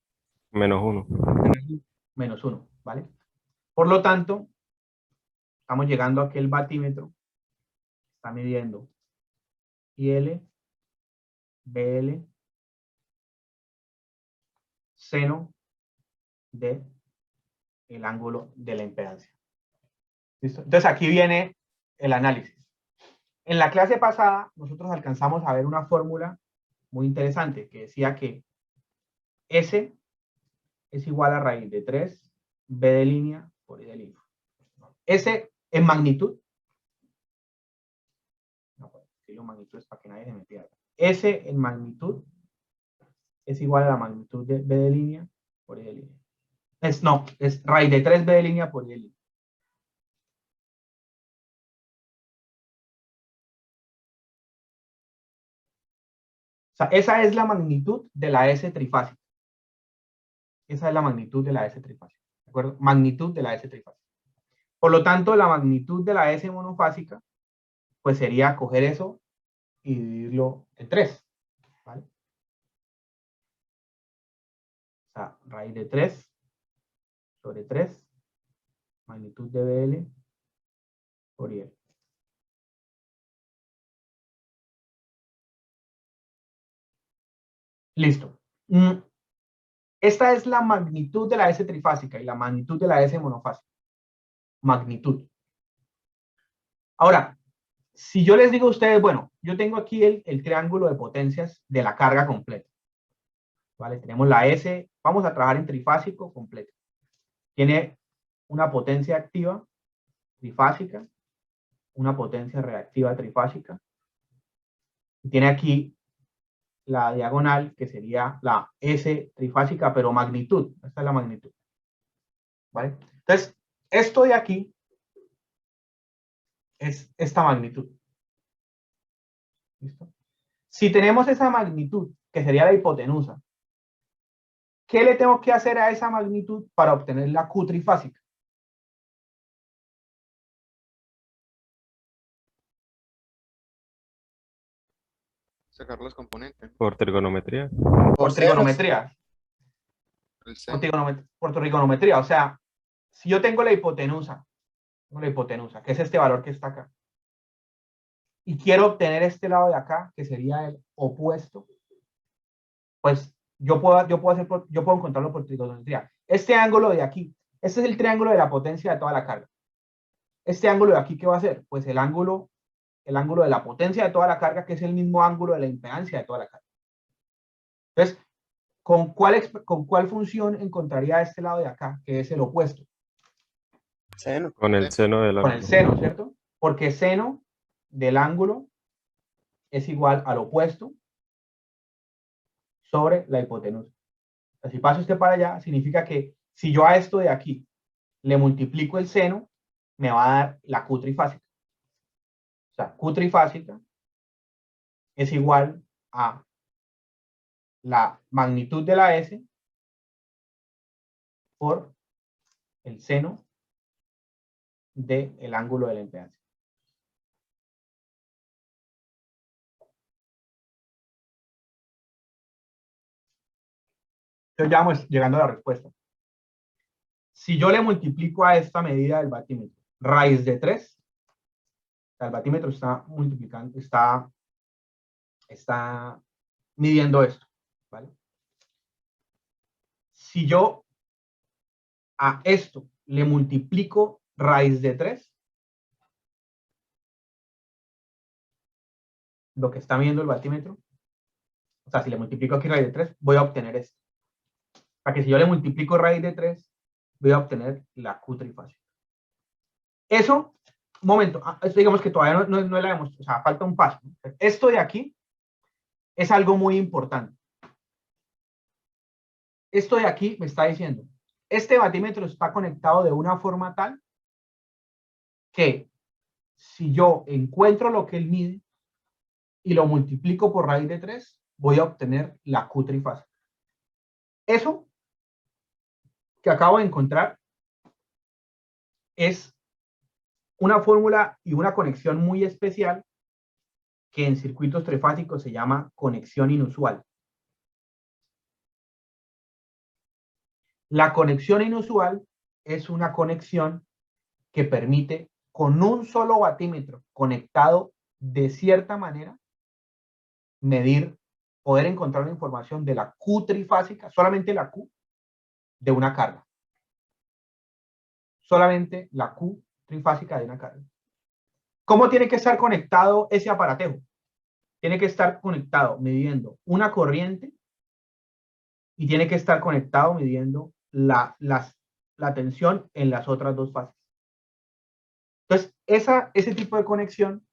Menos 1. Menos 1, ¿vale? Por lo tanto, estamos llegando a que el batímetro está midiendo IL, BL, seno de el ángulo de la impedancia. ¿Listo? Entonces aquí viene el análisis. En la clase pasada nosotros alcanzamos a ver una fórmula muy interesante que decía que S es igual a raíz de 3 B de línea por I de línea. S en magnitud, no puedo decirlo magnitud es para que nadie se me pierda. S en magnitud es igual a la magnitud de B de línea por I de línea. Es raíz de 3 B de línea por I de línea. O sea, esa es la magnitud de la S trifásica. Esa es la magnitud de la S trifásica. ¿De acuerdo? Magnitud de la S trifásica. Por lo tanto, la magnitud de la S monofásica, pues sería coger eso y dividirlo en 3. ¿Vale? O sea, raíz de 3 sobre 3, magnitud de BL por IL. Listo. Esta es la magnitud de la S trifásica y la magnitud de la S monofásica. Magnitud. Ahora, si yo les digo a ustedes, bueno, yo tengo aquí el triángulo de potencias de la carga completa. ¿Vale? Tenemos la S, vamos a trabajar en trifásico completo. Tiene una potencia activa trifásica, una potencia reactiva trifásica. Y tiene aquí la diagonal, que sería la S trifásica, pero magnitud. Esta es la magnitud. ¿Vale? Entonces, esto de aquí es esta magnitud. ¿Listo? Si tenemos esa magnitud, que sería la hipotenusa, ¿qué le tengo que hacer a esa magnitud para obtener la Q trifásica? Sacar los componentes. Por trigonometría. Por trigonometría. Por trigonometría. O sea, si yo tengo la hipotenusa, que es este valor que está acá, y quiero obtener este lado de acá, que sería el opuesto, pues yo puedo encontrarlo por trigonometría. Este ángulo de aquí, este es el triángulo de la potencia de toda la carga. Este ángulo de aquí, ¿qué va a ser? Pues el ángulo de la potencia de toda la carga, que es el mismo ángulo de la impedancia de toda la carga. Entonces, con cuál función encontraría este lado de acá, que es el opuesto? Seno. Con el seno del Con el ángulo. seno, ¿cierto? Porque seno del ángulo es igual al opuesto sobre la hipotenusa. O sea, si paso este para allá, significa que si yo a esto de aquí le multiplico el seno, me va a dar la Q trifásica. O sea, Q trifásica es igual a la magnitud de la S por el seno del ángulo de la impedancia. Entonces ya vamos llegando a la respuesta. Si yo le multiplico a esta medida del batímetro raíz de 3, el batímetro está multiplicando, está midiendo esto, ¿vale? Si yo a esto le multiplico raíz de 3, lo que está midiendo el batímetro, o sea, si le multiplico aquí raíz de 3, voy a obtener esto. Para que si yo le multiplico raíz de 3, voy a obtener la Q trifásica. Eso, un momento, esto digamos que todavía no la hemos, o sea, falta un paso. Esto de aquí es algo muy importante. Esto de aquí me está diciendo, este batímetro está conectado de una forma tal que si yo encuentro lo que él mide y lo multiplico por raíz de 3, voy a obtener la Q trifásica. Eso que acabo de encontrar es una fórmula y una conexión muy especial que en circuitos trifásicos se llama conexión inusual. La conexión inusual es una conexión que permite con un solo batímetro conectado de cierta manera medir, poder encontrar una información de la Q trifásica, solamente la Q de una carga. Solamente la Q trifásica de una carga. ¿Cómo tiene que estar conectado ese aparatejo? Tiene que estar conectado midiendo una corriente y tiene que estar conectado midiendo la tensión en las otras dos fases. Entonces, ese tipo de conexión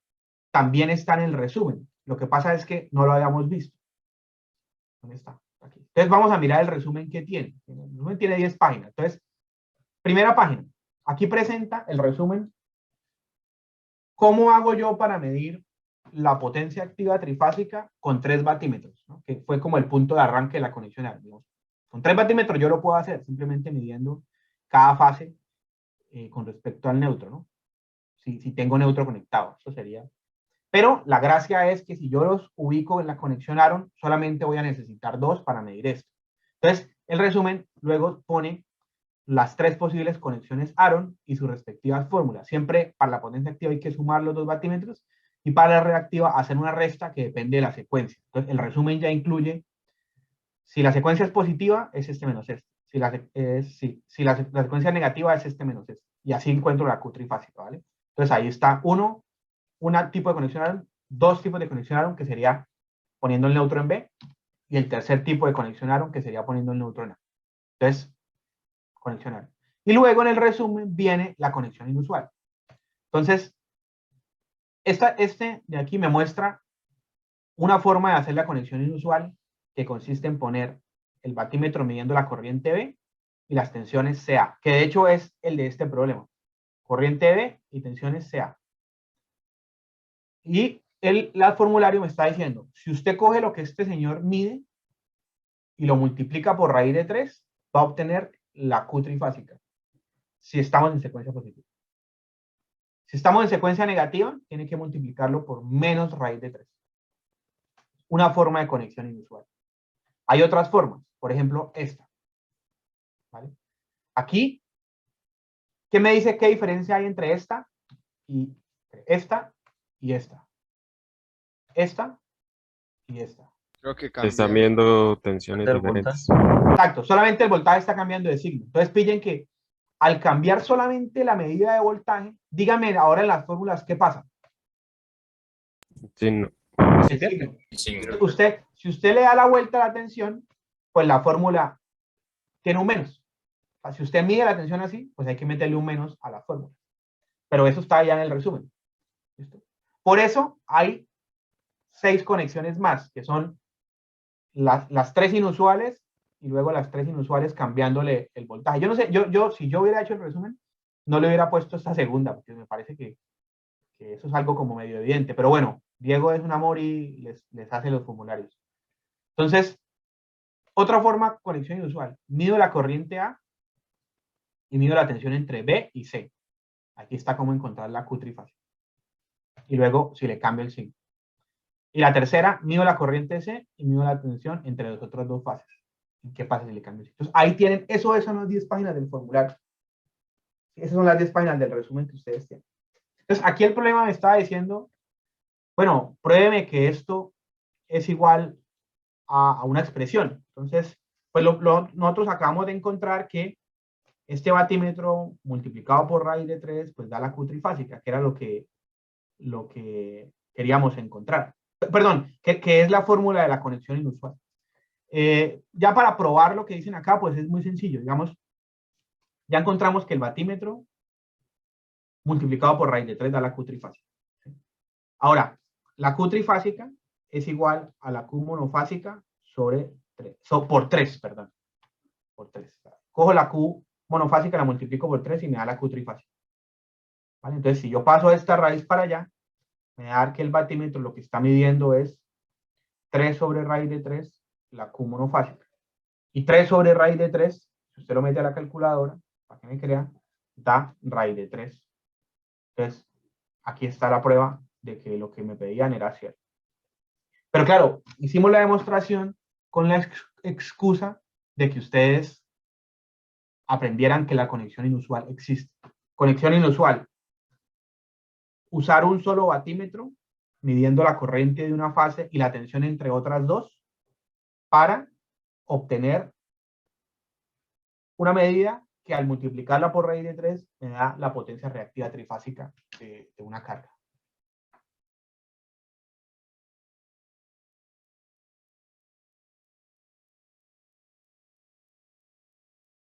también está en el resumen. Lo que pasa es que no lo habíamos visto. ¿Dónde está? Aquí. Entonces, vamos a mirar el resumen que tiene. El resumen tiene 10 páginas. Entonces, primera página. Aquí presenta el resumen. ¿Cómo hago yo para medir la potencia activa trifásica con 3 batímetros? ¿No? Que fue como el punto de arranque de la conexión. Digamos. Con 3 batímetros yo lo puedo hacer simplemente midiendo cada fase con respecto al neutro, ¿no? Si tengo neutro conectado, eso sería. Pero la gracia es que si yo los ubico en la conexión Aaron, solamente voy a necesitar 2 para medir esto. Entonces, el resumen luego pone las 3 posibles conexiones Aaron y sus respectivas fórmulas. Siempre para la potencia activa hay que sumar los 2 batímetros y para la reactiva hacer una resta que depende de la secuencia. Entonces, el resumen ya incluye, si la secuencia es positiva, es este menos este. Si la secuencia es negativa, es este menos este. Y así encuentro la Q trifásica, ¿vale? Entonces, ahí está un tipo de conexión Aaron, 2 tipos de conexión Aaron, que sería poniendo el neutro en B, y el tercer tipo de conexión Aaron, que sería poniendo el neutro en A. Entonces, conexión Aaron. Y luego en el resumen viene la conexión inusual. Entonces, este de aquí me muestra una forma de hacer la conexión inusual que consiste en poner el batímetro midiendo la corriente B y las tensiones CA, que de hecho es el de este problema. Corriente B y tensiones CA. Y el formulario me está diciendo, si usted coge lo que este señor mide y lo multiplica por raíz de 3, va a obtener la Q trifásica, si estamos en secuencia positiva. Si estamos en secuencia negativa, tiene que multiplicarlo por menos raíz de 3. Una forma de conexión inusual. Hay otras formas, por ejemplo, esta. ¿Vale? Aquí, ¿qué me dice qué diferencia hay entre esta y esta? Y esta y esta. Creo que Se están cambia. viendo tensiones Del diferentes. Exacto, solamente el voltaje está cambiando de signo. Entonces pillen que al cambiar solamente la medida de voltaje, díganme ahora en las fórmulas qué pasa. Sí, no. ¿sí? signo. Sí, Si usted le da la vuelta a la tensión, pues la fórmula tiene un menos. O sea, si usted mide la tensión así, pues hay que meterle un menos a la fórmula. Pero eso está ya en el resumen. ¿Listo? Por eso hay 6 conexiones más, que son las 3 inusuales y luego las 3 inusuales cambiándole el voltaje. Yo no sé, si yo hubiera hecho el resumen, no le hubiera puesto esta segunda, porque me parece que eso es algo como medio evidente. Pero bueno, Diego es un amor y les hace los formularios. Entonces, otra forma, conexión inusual. Mido la corriente A y mido la tensión entre B y C. Aquí está cómo encontrar la Q trifásica. Y luego, si le cambio el signo. Y la tercera, mido la corriente C y mido la tensión entre las otras 2 fases. ¿Qué pasa si le cambio el signo? Entonces, ahí tienen, eso son las 10 páginas del formulario. Esas son las 10 páginas del resumen que ustedes tienen. Entonces, aquí el problema me estaba diciendo, bueno, pruébeme que esto es igual a una expresión. Entonces, pues nosotros acabamos de encontrar que este batímetro multiplicado por raíz de 3, pues da la Q trifásica, que era lo que queríamos encontrar. Perdón, que es la fórmula de la conexión inusual. Ya para probar lo que dicen acá, pues es muy sencillo. Digamos, ya encontramos que el batímetro multiplicado por raíz de 3 da la Q trifásica. Ahora, la Q trifásica es igual a la Q monofásica sobre 3, por 3, perdón. Por 3. Cojo la Q monofásica, la multiplico por 3 y me da la Q trifásica. ¿Vale? Entonces, si yo paso esta raíz para allá, me da que el batímetro lo que está midiendo es 3 sobre raíz de 3, la Q monofásica. Y 3 sobre raíz de 3, si usted lo mete a la calculadora, para que me crea, da raíz de 3. Entonces, aquí está la prueba de que lo que me pedían era cierto. Pero claro, hicimos la demostración con la excusa de que ustedes aprendieran que la conexión inusual existe. Conexión inusual. Usar un solo batímetro, midiendo la corriente de una fase y la tensión entre otras 2, para obtener una medida que al multiplicarla por raíz de 3 me da la potencia reactiva trifásica de una carga.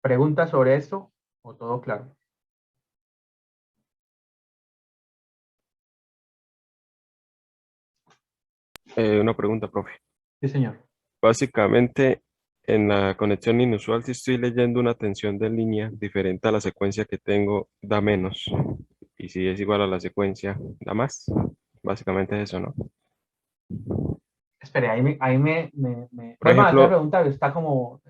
¿Preguntas sobre esto o todo claro? Una pregunta, profe. Sí, señor. Básicamente, en la conexión inusual, si estoy leyendo una tensión de línea diferente a la secuencia que tengo, da menos. Y si es igual a la secuencia, da más. Básicamente es eso, ¿no? Espere, Por vuelvan a hacer la ejemplo, pregunta, está como...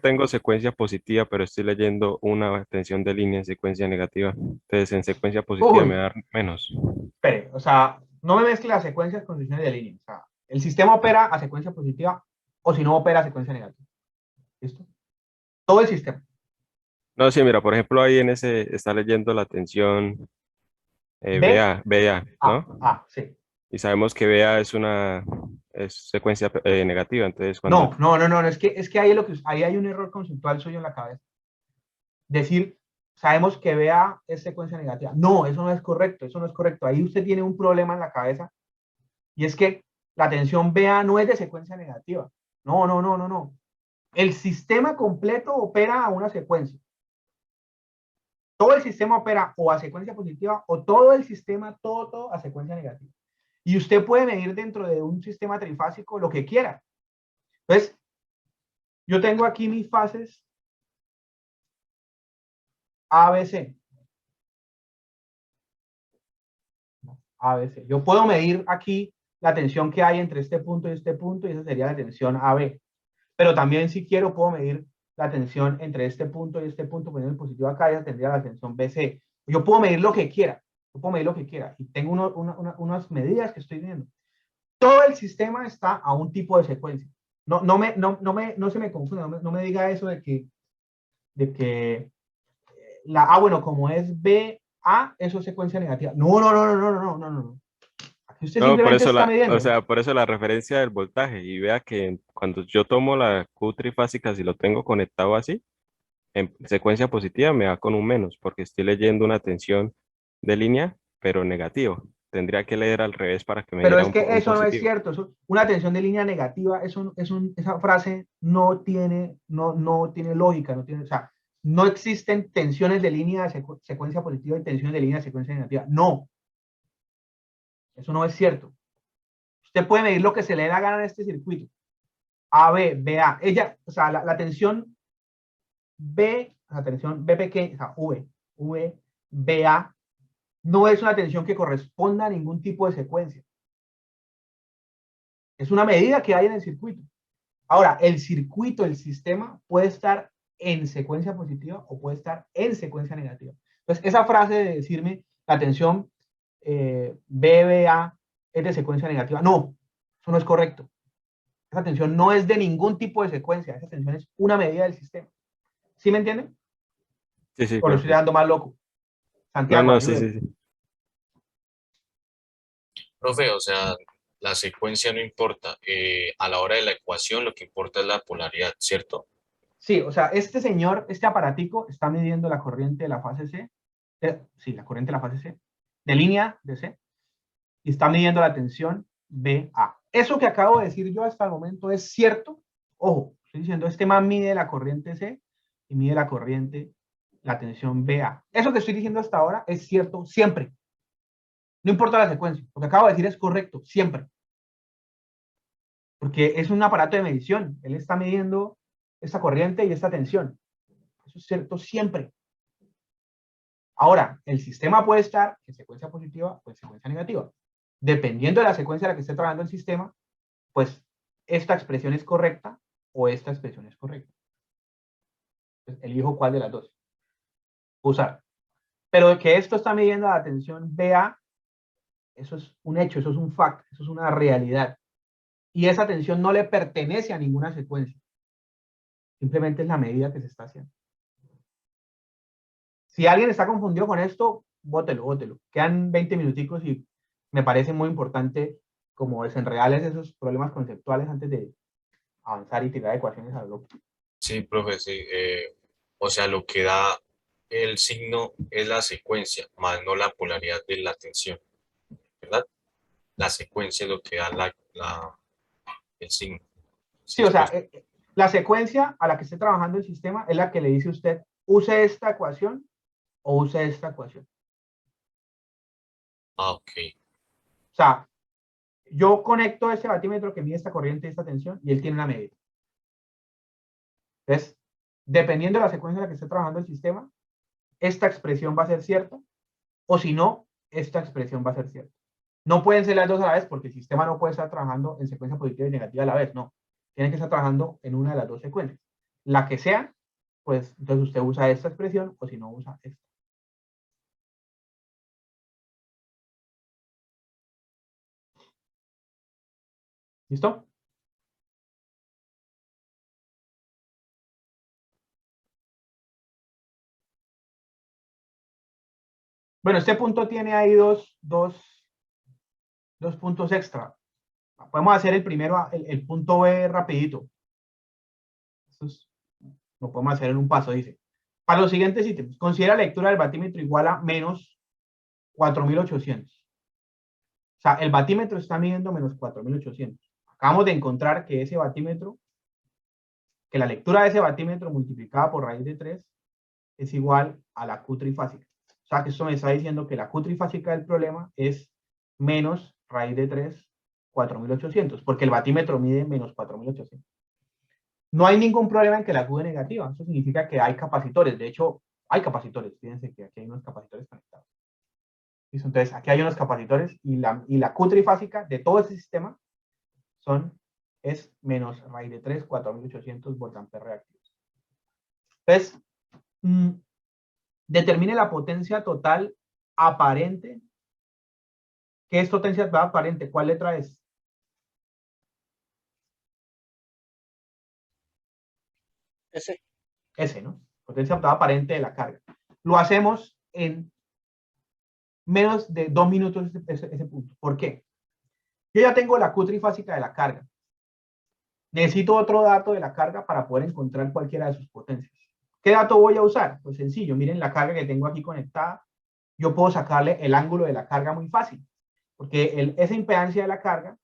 tengo secuencia positiva, pero estoy leyendo una tensión de línea en secuencia negativa. Entonces, en secuencia positiva me Uy, da menos. espere, o sea, no me mezcle las secuencias con condiciones de línea. O sea, el sistema opera a secuencia positiva o si no opera a secuencia negativa. ¿Listo? Todo el sistema. No, sí, mira, por ejemplo, ahí en ese está leyendo la tensión B, BA, ¿no? sí. Y sabemos que BA es secuencia negativa, entonces cuando... No, es que ahí hay un error conceptual suyo en la cabeza. Decir, sabemos que BA es secuencia negativa. No, eso no es correcto, eso no es correcto. Ahí usted tiene un problema en la cabeza y es que la tensión BA no es de secuencia negativa. No. El sistema completo opera a una secuencia. Todo el sistema opera o a secuencia positiva o todo el sistema, todo a secuencia negativa. Y usted puede medir dentro de un sistema trifásico lo que quiera. Entonces, yo tengo aquí mis fases ABC. ABC. Yo puedo medir aquí la tensión que hay entre este punto y esa sería la tensión AB. Pero también si quiero puedo medir la tensión entre este punto y este punto, poniendo el positivo acá, ya tendría la tensión BC. Yo puedo medir lo que quiera. Yo puedo medir lo que quiera. Y tengo unas medidas que estoy viendo. Todo el sistema está a un tipo de secuencia. No se me confunda, no me diga eso de que bueno, como es BA, eso es secuencia negativa. No. Aquí usted No, por simplemente eso está o midiendo. sea, por eso la referencia del voltaje. Y vea que cuando yo tomo la Q trifásica, si lo tengo conectado así, en secuencia positiva me va con un menos, porque estoy leyendo una tensión de línea, pero negativo. tendría que leer al revés para que me Pero diera es un, que un eso no es positivo. cierto. Una tensión de línea negativa, esa frase no tiene lógica, no tiene, o sea, no existen tensiones de línea de secuencia positiva y tensiones de línea de secuencia negativa. No, eso no es cierto. Usted puede medir lo que se le da gana en este circuito. A, B, B, A. O sea, la tensión B, la tensión B pequeña, o sea, V, B, A, no es una tensión que corresponda a ningún tipo de secuencia. Es una medida que hay en el circuito. Ahora, el circuito, el sistema, puede estar en secuencia positiva o puede estar en secuencia negativa. Entonces, esa frase de decirme la tensión BBA es de secuencia negativa, no, eso no es correcto. Esa tensión no es de ningún tipo de secuencia, esa tensión es una medida del sistema. ¿Sí me entienden? Sí, sí, O lo estoy perfecto. dando más loco. No, Santiago, no, sí, sí, ayúdeme. sí. Profe, o sea, la secuencia no importa. A la hora de la ecuación lo que importa es la polaridad, ¿cierto? Sí, o sea, este señor, este aparatico está midiendo la corriente de la fase C, sí, la corriente de la fase C, de línea de C, y está midiendo la tensión BA. Eso que acabo de decir yo hasta el momento es cierto. Ojo, estoy diciendo, este man mide la corriente C y mide la tensión BA. Eso que estoy diciendo hasta ahora es cierto siempre. No importa la secuencia. Lo que acabo de decir es correcto siempre. Porque es un aparato de medición. Él está midiendo esta corriente y esta tensión. Eso es cierto siempre. Ahora, el sistema puede estar en secuencia positiva o en secuencia negativa. Dependiendo de la secuencia en la que esté trabajando el sistema, pues esta expresión es correcta o esta expresión es correcta. Entonces, elijo cuál de las dos usar. Pero de que esto está midiendo la tensión BA, eso es un hecho, eso es un fact, eso es una realidad. Y esa tensión no le pertenece a ninguna secuencia. Simplemente es la medida que se está haciendo. Si alguien está confundido con esto, bótelo, bótelo. Quedan 20 minuticos y me parece muy importante como desenredarles esos problemas conceptuales antes de avanzar y tirar ecuaciones a lo loco. Sí, profe, sí. O sea, lo que da el signo es la secuencia, más no la polaridad de la tensión, ¿verdad? La secuencia es lo que da el signo. Sí, Sí, o sea, pues. la secuencia a la que esté trabajando el sistema es la que le dice a usted, use esta ecuación o use esta ecuación. Ah, ok. O sea, yo conecto ese batímetro que mide esta corriente y esta tensión y él tiene una medida. Entonces, dependiendo de la secuencia en la que esté trabajando el sistema, esta expresión va a ser cierta o si no, esta expresión va a ser cierta. No pueden ser las dos a la vez porque el sistema no puede estar trabajando en secuencia positiva y negativa a la vez, no. Tiene que estar trabajando en una de las dos secuencias. La que sea, pues entonces usted usa esta expresión o si no usa esta. ¿Listo? Bueno, este punto tiene ahí dos puntos extra. Podemos hacer el primero, el punto B rapidito. Lo podemos hacer en un paso, dice. Para los siguientes ítems, considera la lectura del batímetro igual a menos 4.800. O sea, el batímetro está midiendo menos 4.800. Acabamos de encontrar que ese batímetro, que la lectura de ese batímetro multiplicada por raíz de 3 es igual a la Q trifásica. O sea, que esto me está diciendo que la Q trifásica del problema es menos raíz de 3, 4.800, porque el batímetro mide menos 4.800. No hay ningún problema en que la Q es negativa. Eso significa que hay capacitores. De hecho, hay capacitores. Fíjense que aquí hay unos capacitores conectados. ¿Listo? Entonces, aquí hay unos capacitores y la Q trifásica de todo ese sistema es menos raíz de 3, 4.800 voltampères reactivos. Entonces, determine la potencia total aparente. ¿Qué es potencia total aparente? ¿Cuál letra es? S, ¿no? Potencia total aparente de la carga. Lo hacemos en menos de 2 minutos ese punto. ¿Por qué? Yo ya tengo la Q trifásica de la carga. Necesito otro dato de la carga para poder encontrar cualquiera de sus potencias. ¿Qué dato voy a usar? Pues sencillo, miren la carga que tengo aquí conectada. Yo puedo sacarle el ángulo de la carga muy fácil. Porque esa impedancia de la carga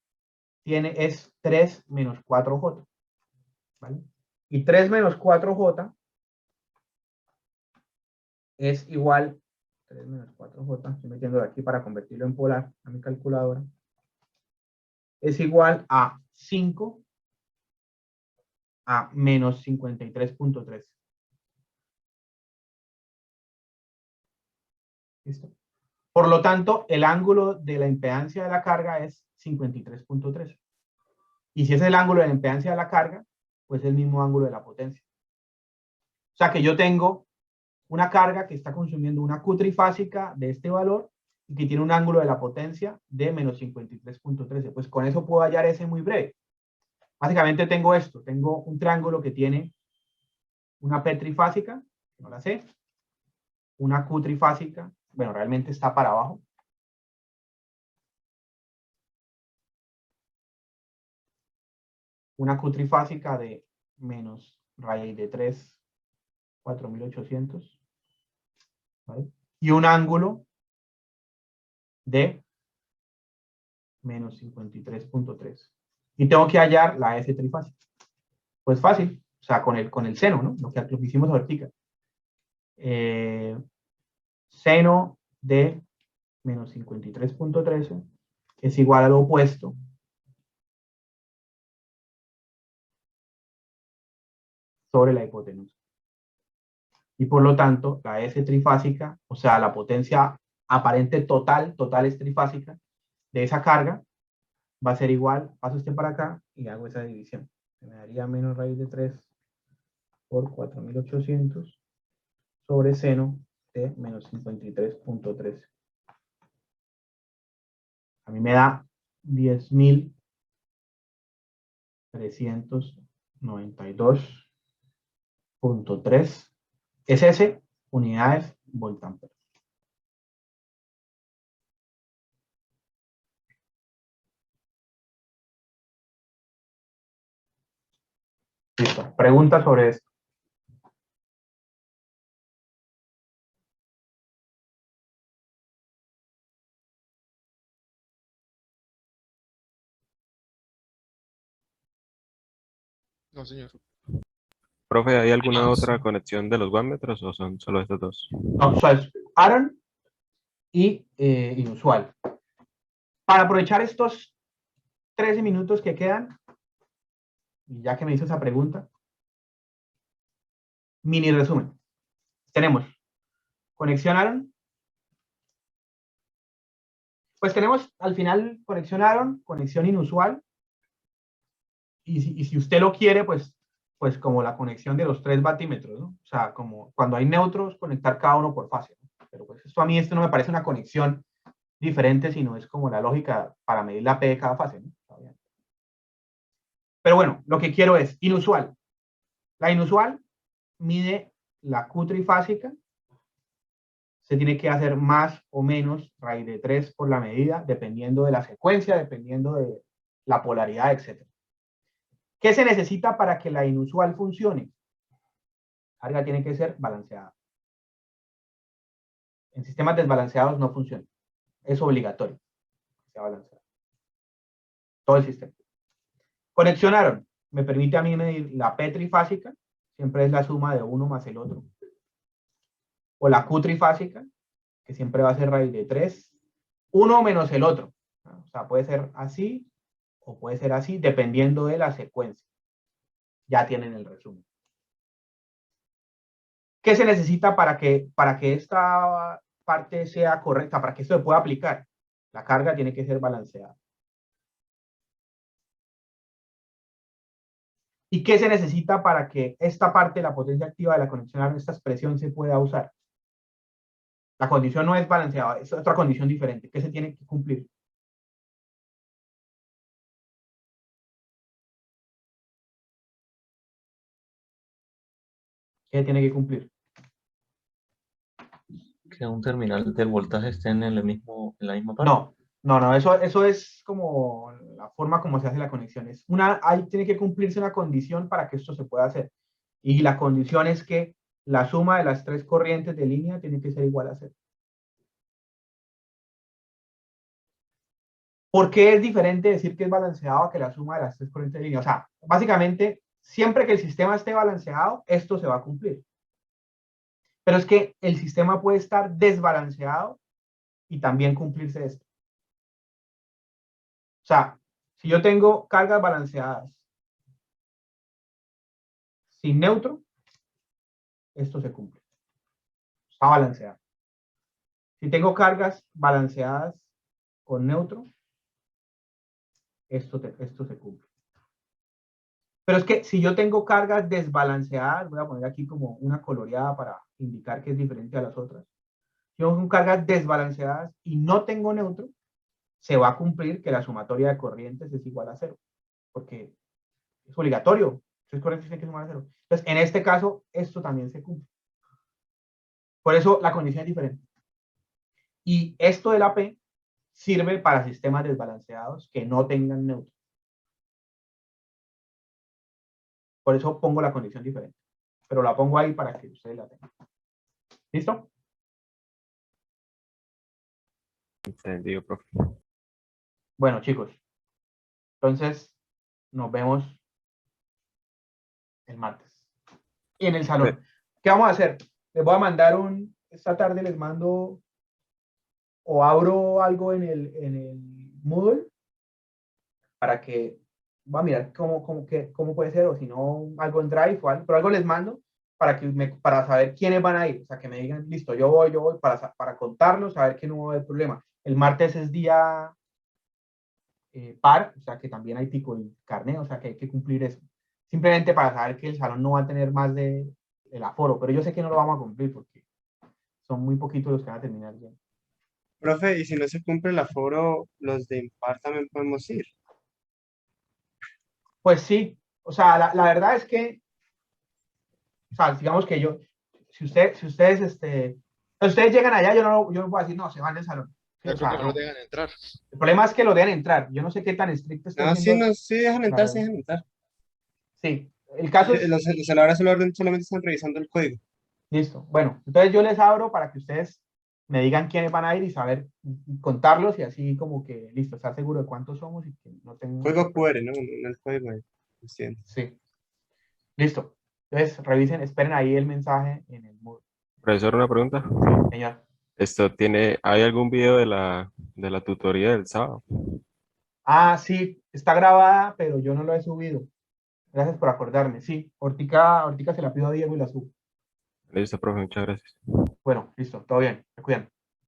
es 3 menos 4J. ¿Vale? Y 3 menos 4J es igual, 3 menos 4J, estoy metiéndolo aquí para convertirlo en polar a mi calculadora, es igual a 5 a menos 53.3. ¿Listo? Por lo tanto, el ángulo de la impedancia de la carga es 53.3. Y si ese es el ángulo de la impedancia de la carga, pues es el mismo ángulo de la potencia. O sea que yo tengo una carga que está consumiendo una Q trifásica de este valor y que tiene un ángulo de la potencia de menos 53.13. Pues con eso puedo hallar ese muy breve. Básicamente tengo esto, tengo un triángulo que tiene una P trifásica, no la sé, una Q trifásica, bueno, realmente está para abajo. Una Q trifásica de menos raíz de 3, 4800, ¿vale? Y un ángulo de menos 53.3. Y tengo que hallar la S trifásica. Pues fácil, o sea, con el seno, ¿no? Lo que hicimos ahorita. Seno de menos 53.13 es igual al opuesto sobre la hipotenusa. Y por lo tanto, la S trifásica, o sea, la potencia aparente total es trifásica de esa carga, va a ser igual, paso este para acá y hago esa división. Me daría menos raíz de 3 por 4800 sobre seno de menos 53.3. A mí me da 10.392.3 SS unidades voltampero. Listo. Preguntas sobre esto. No, señor. Profe, ¿hay alguna otra conexión de los wattmetros o son solo estos dos? No, o sea, es Aaron y inusual. Para aprovechar estos 13 minutos que quedan, y ya que me hizo esa pregunta, mini resumen. Tenemos conexión Aaron. Pues tenemos al final conexión Aaron, conexión inusual. Y si usted lo quiere, pues como la conexión de los 3 batímetros, ¿no? O sea, como cuando hay neutros, conectar cada uno por fase, ¿no? Pero pues esto no me parece una conexión diferente, sino es como la lógica para medir la P de cada fase, ¿no? Pero bueno, lo que quiero es inusual. La inusual mide la Q trifásica. Se tiene que hacer más o menos raíz de 3 por la medida, dependiendo de la secuencia, dependiendo de la polaridad, etc. ¿Qué se necesita para que la inusual funcione? La carga tiene que ser balanceada. En sistemas desbalanceados no funciona. Es obligatorio que sea balanceado. Todo el sistema. Conexionaron. Me permite a mí medir la P trifásica. Siempre es la suma de uno más el otro. O la Q trifásica, que siempre va a ser raíz de 3. Uno menos el otro. O sea, puede ser así o puede ser así, dependiendo de la secuencia. Ya tienen el resumen. ¿Qué se necesita para que esta parte sea correcta, para que esto se pueda aplicar? La carga tiene que ser balanceada. ¿Y qué se necesita para que esta parte de la potencia activa de la conexión, esta expresión, se pueda usar? La condición no es balanceada, es otra condición diferente. ¿Qué se tiene que cumplir? ¿Qué tiene que cumplir? Que un terminal del voltaje esté en la misma parte. No, eso es como la forma como se hace la conexión. Ahí tiene que cumplirse una condición para que esto se pueda hacer. Y la condición es que la suma de las 3 corrientes de línea tiene que ser igual a 0. ¿Por qué es diferente decir que es balanceado a que la suma de las tres corrientes de línea? O sea, básicamente, siempre que el sistema esté balanceado, esto se va a cumplir. Pero es que el sistema puede estar desbalanceado y también cumplirse esto. O sea, si yo tengo cargas balanceadas sin neutro, esto se cumple. Está balanceado. Si tengo cargas balanceadas con neutro, esto se cumple. Pero es que si yo tengo cargas desbalanceadas, voy a poner aquí como una coloreada para indicar que es diferente a las otras. Si yo tengo cargas desbalanceadas y no tengo neutro, se va a cumplir que la sumatoria de corrientes es igual a 0, porque es obligatorio. Tres corrientes tienen que sumar a 0. Entonces, en este caso, esto también se cumple. Por eso la condición es diferente. Y esto de la P sirve para sistemas desbalanceados que no tengan neutro. Por eso pongo la condición diferente. Pero la pongo ahí para que ustedes la tengan. ¿Listo? Entendido, profe. Bueno, chicos. Entonces, nos vemos el martes. Y en el salón. ¿Qué vamos a hacer? Les voy a mandar esta tarde les mando o abro algo en el Moodle para que voy a mirar cómo puede ser, o si no, algo en Drive o algo, pero algo les mando para saber quiénes van a ir, o sea, que me digan, listo, yo voy, para contarlos, saber que no va a haber problema. El martes es día par, o sea, que también hay pico y carne, o sea, que hay que cumplir eso. Simplemente para saber que el salón no va a tener más del aforo, pero yo sé que no lo vamos a cumplir porque son muy poquitos los que van a terminar bien. Profe, y si no se cumple el aforo, los de impar también podemos ir. Pues sí, o sea, la verdad es que, o sea, digamos que si ustedes llegan allá, yo no voy a decir, no, se van del salón. Sí, Yo o creo que sea, no lo dejan entrar. el problema es que lo dejan entrar. Yo no sé qué tan estricto está No, sí, haciendo. no, sí, dejan entrar, sí, Claro. dejan entrar. Sí, el caso es, Los celadores solamente están revisando el código. listo. Bueno, entonces yo les abro para que ustedes me digan quiénes van a ir y saber y contarlos y así como que, listo, estar seguro de cuántos somos y que no tengo... Código QR, ¿no? No el código de 100. Sí, listo. Entonces revisen, esperen ahí el mensaje en el Moodle. Profesor, una pregunta. Señor. ¿Hay algún video de la tutoría del sábado? Ah, sí, está grabada, pero yo no lo he subido. Gracias por acordarme. Sí, Hortica se la pido a Diego y la subo. Listo, profe, muchas gracias. Bueno, listo, todo bien. Se cuidan.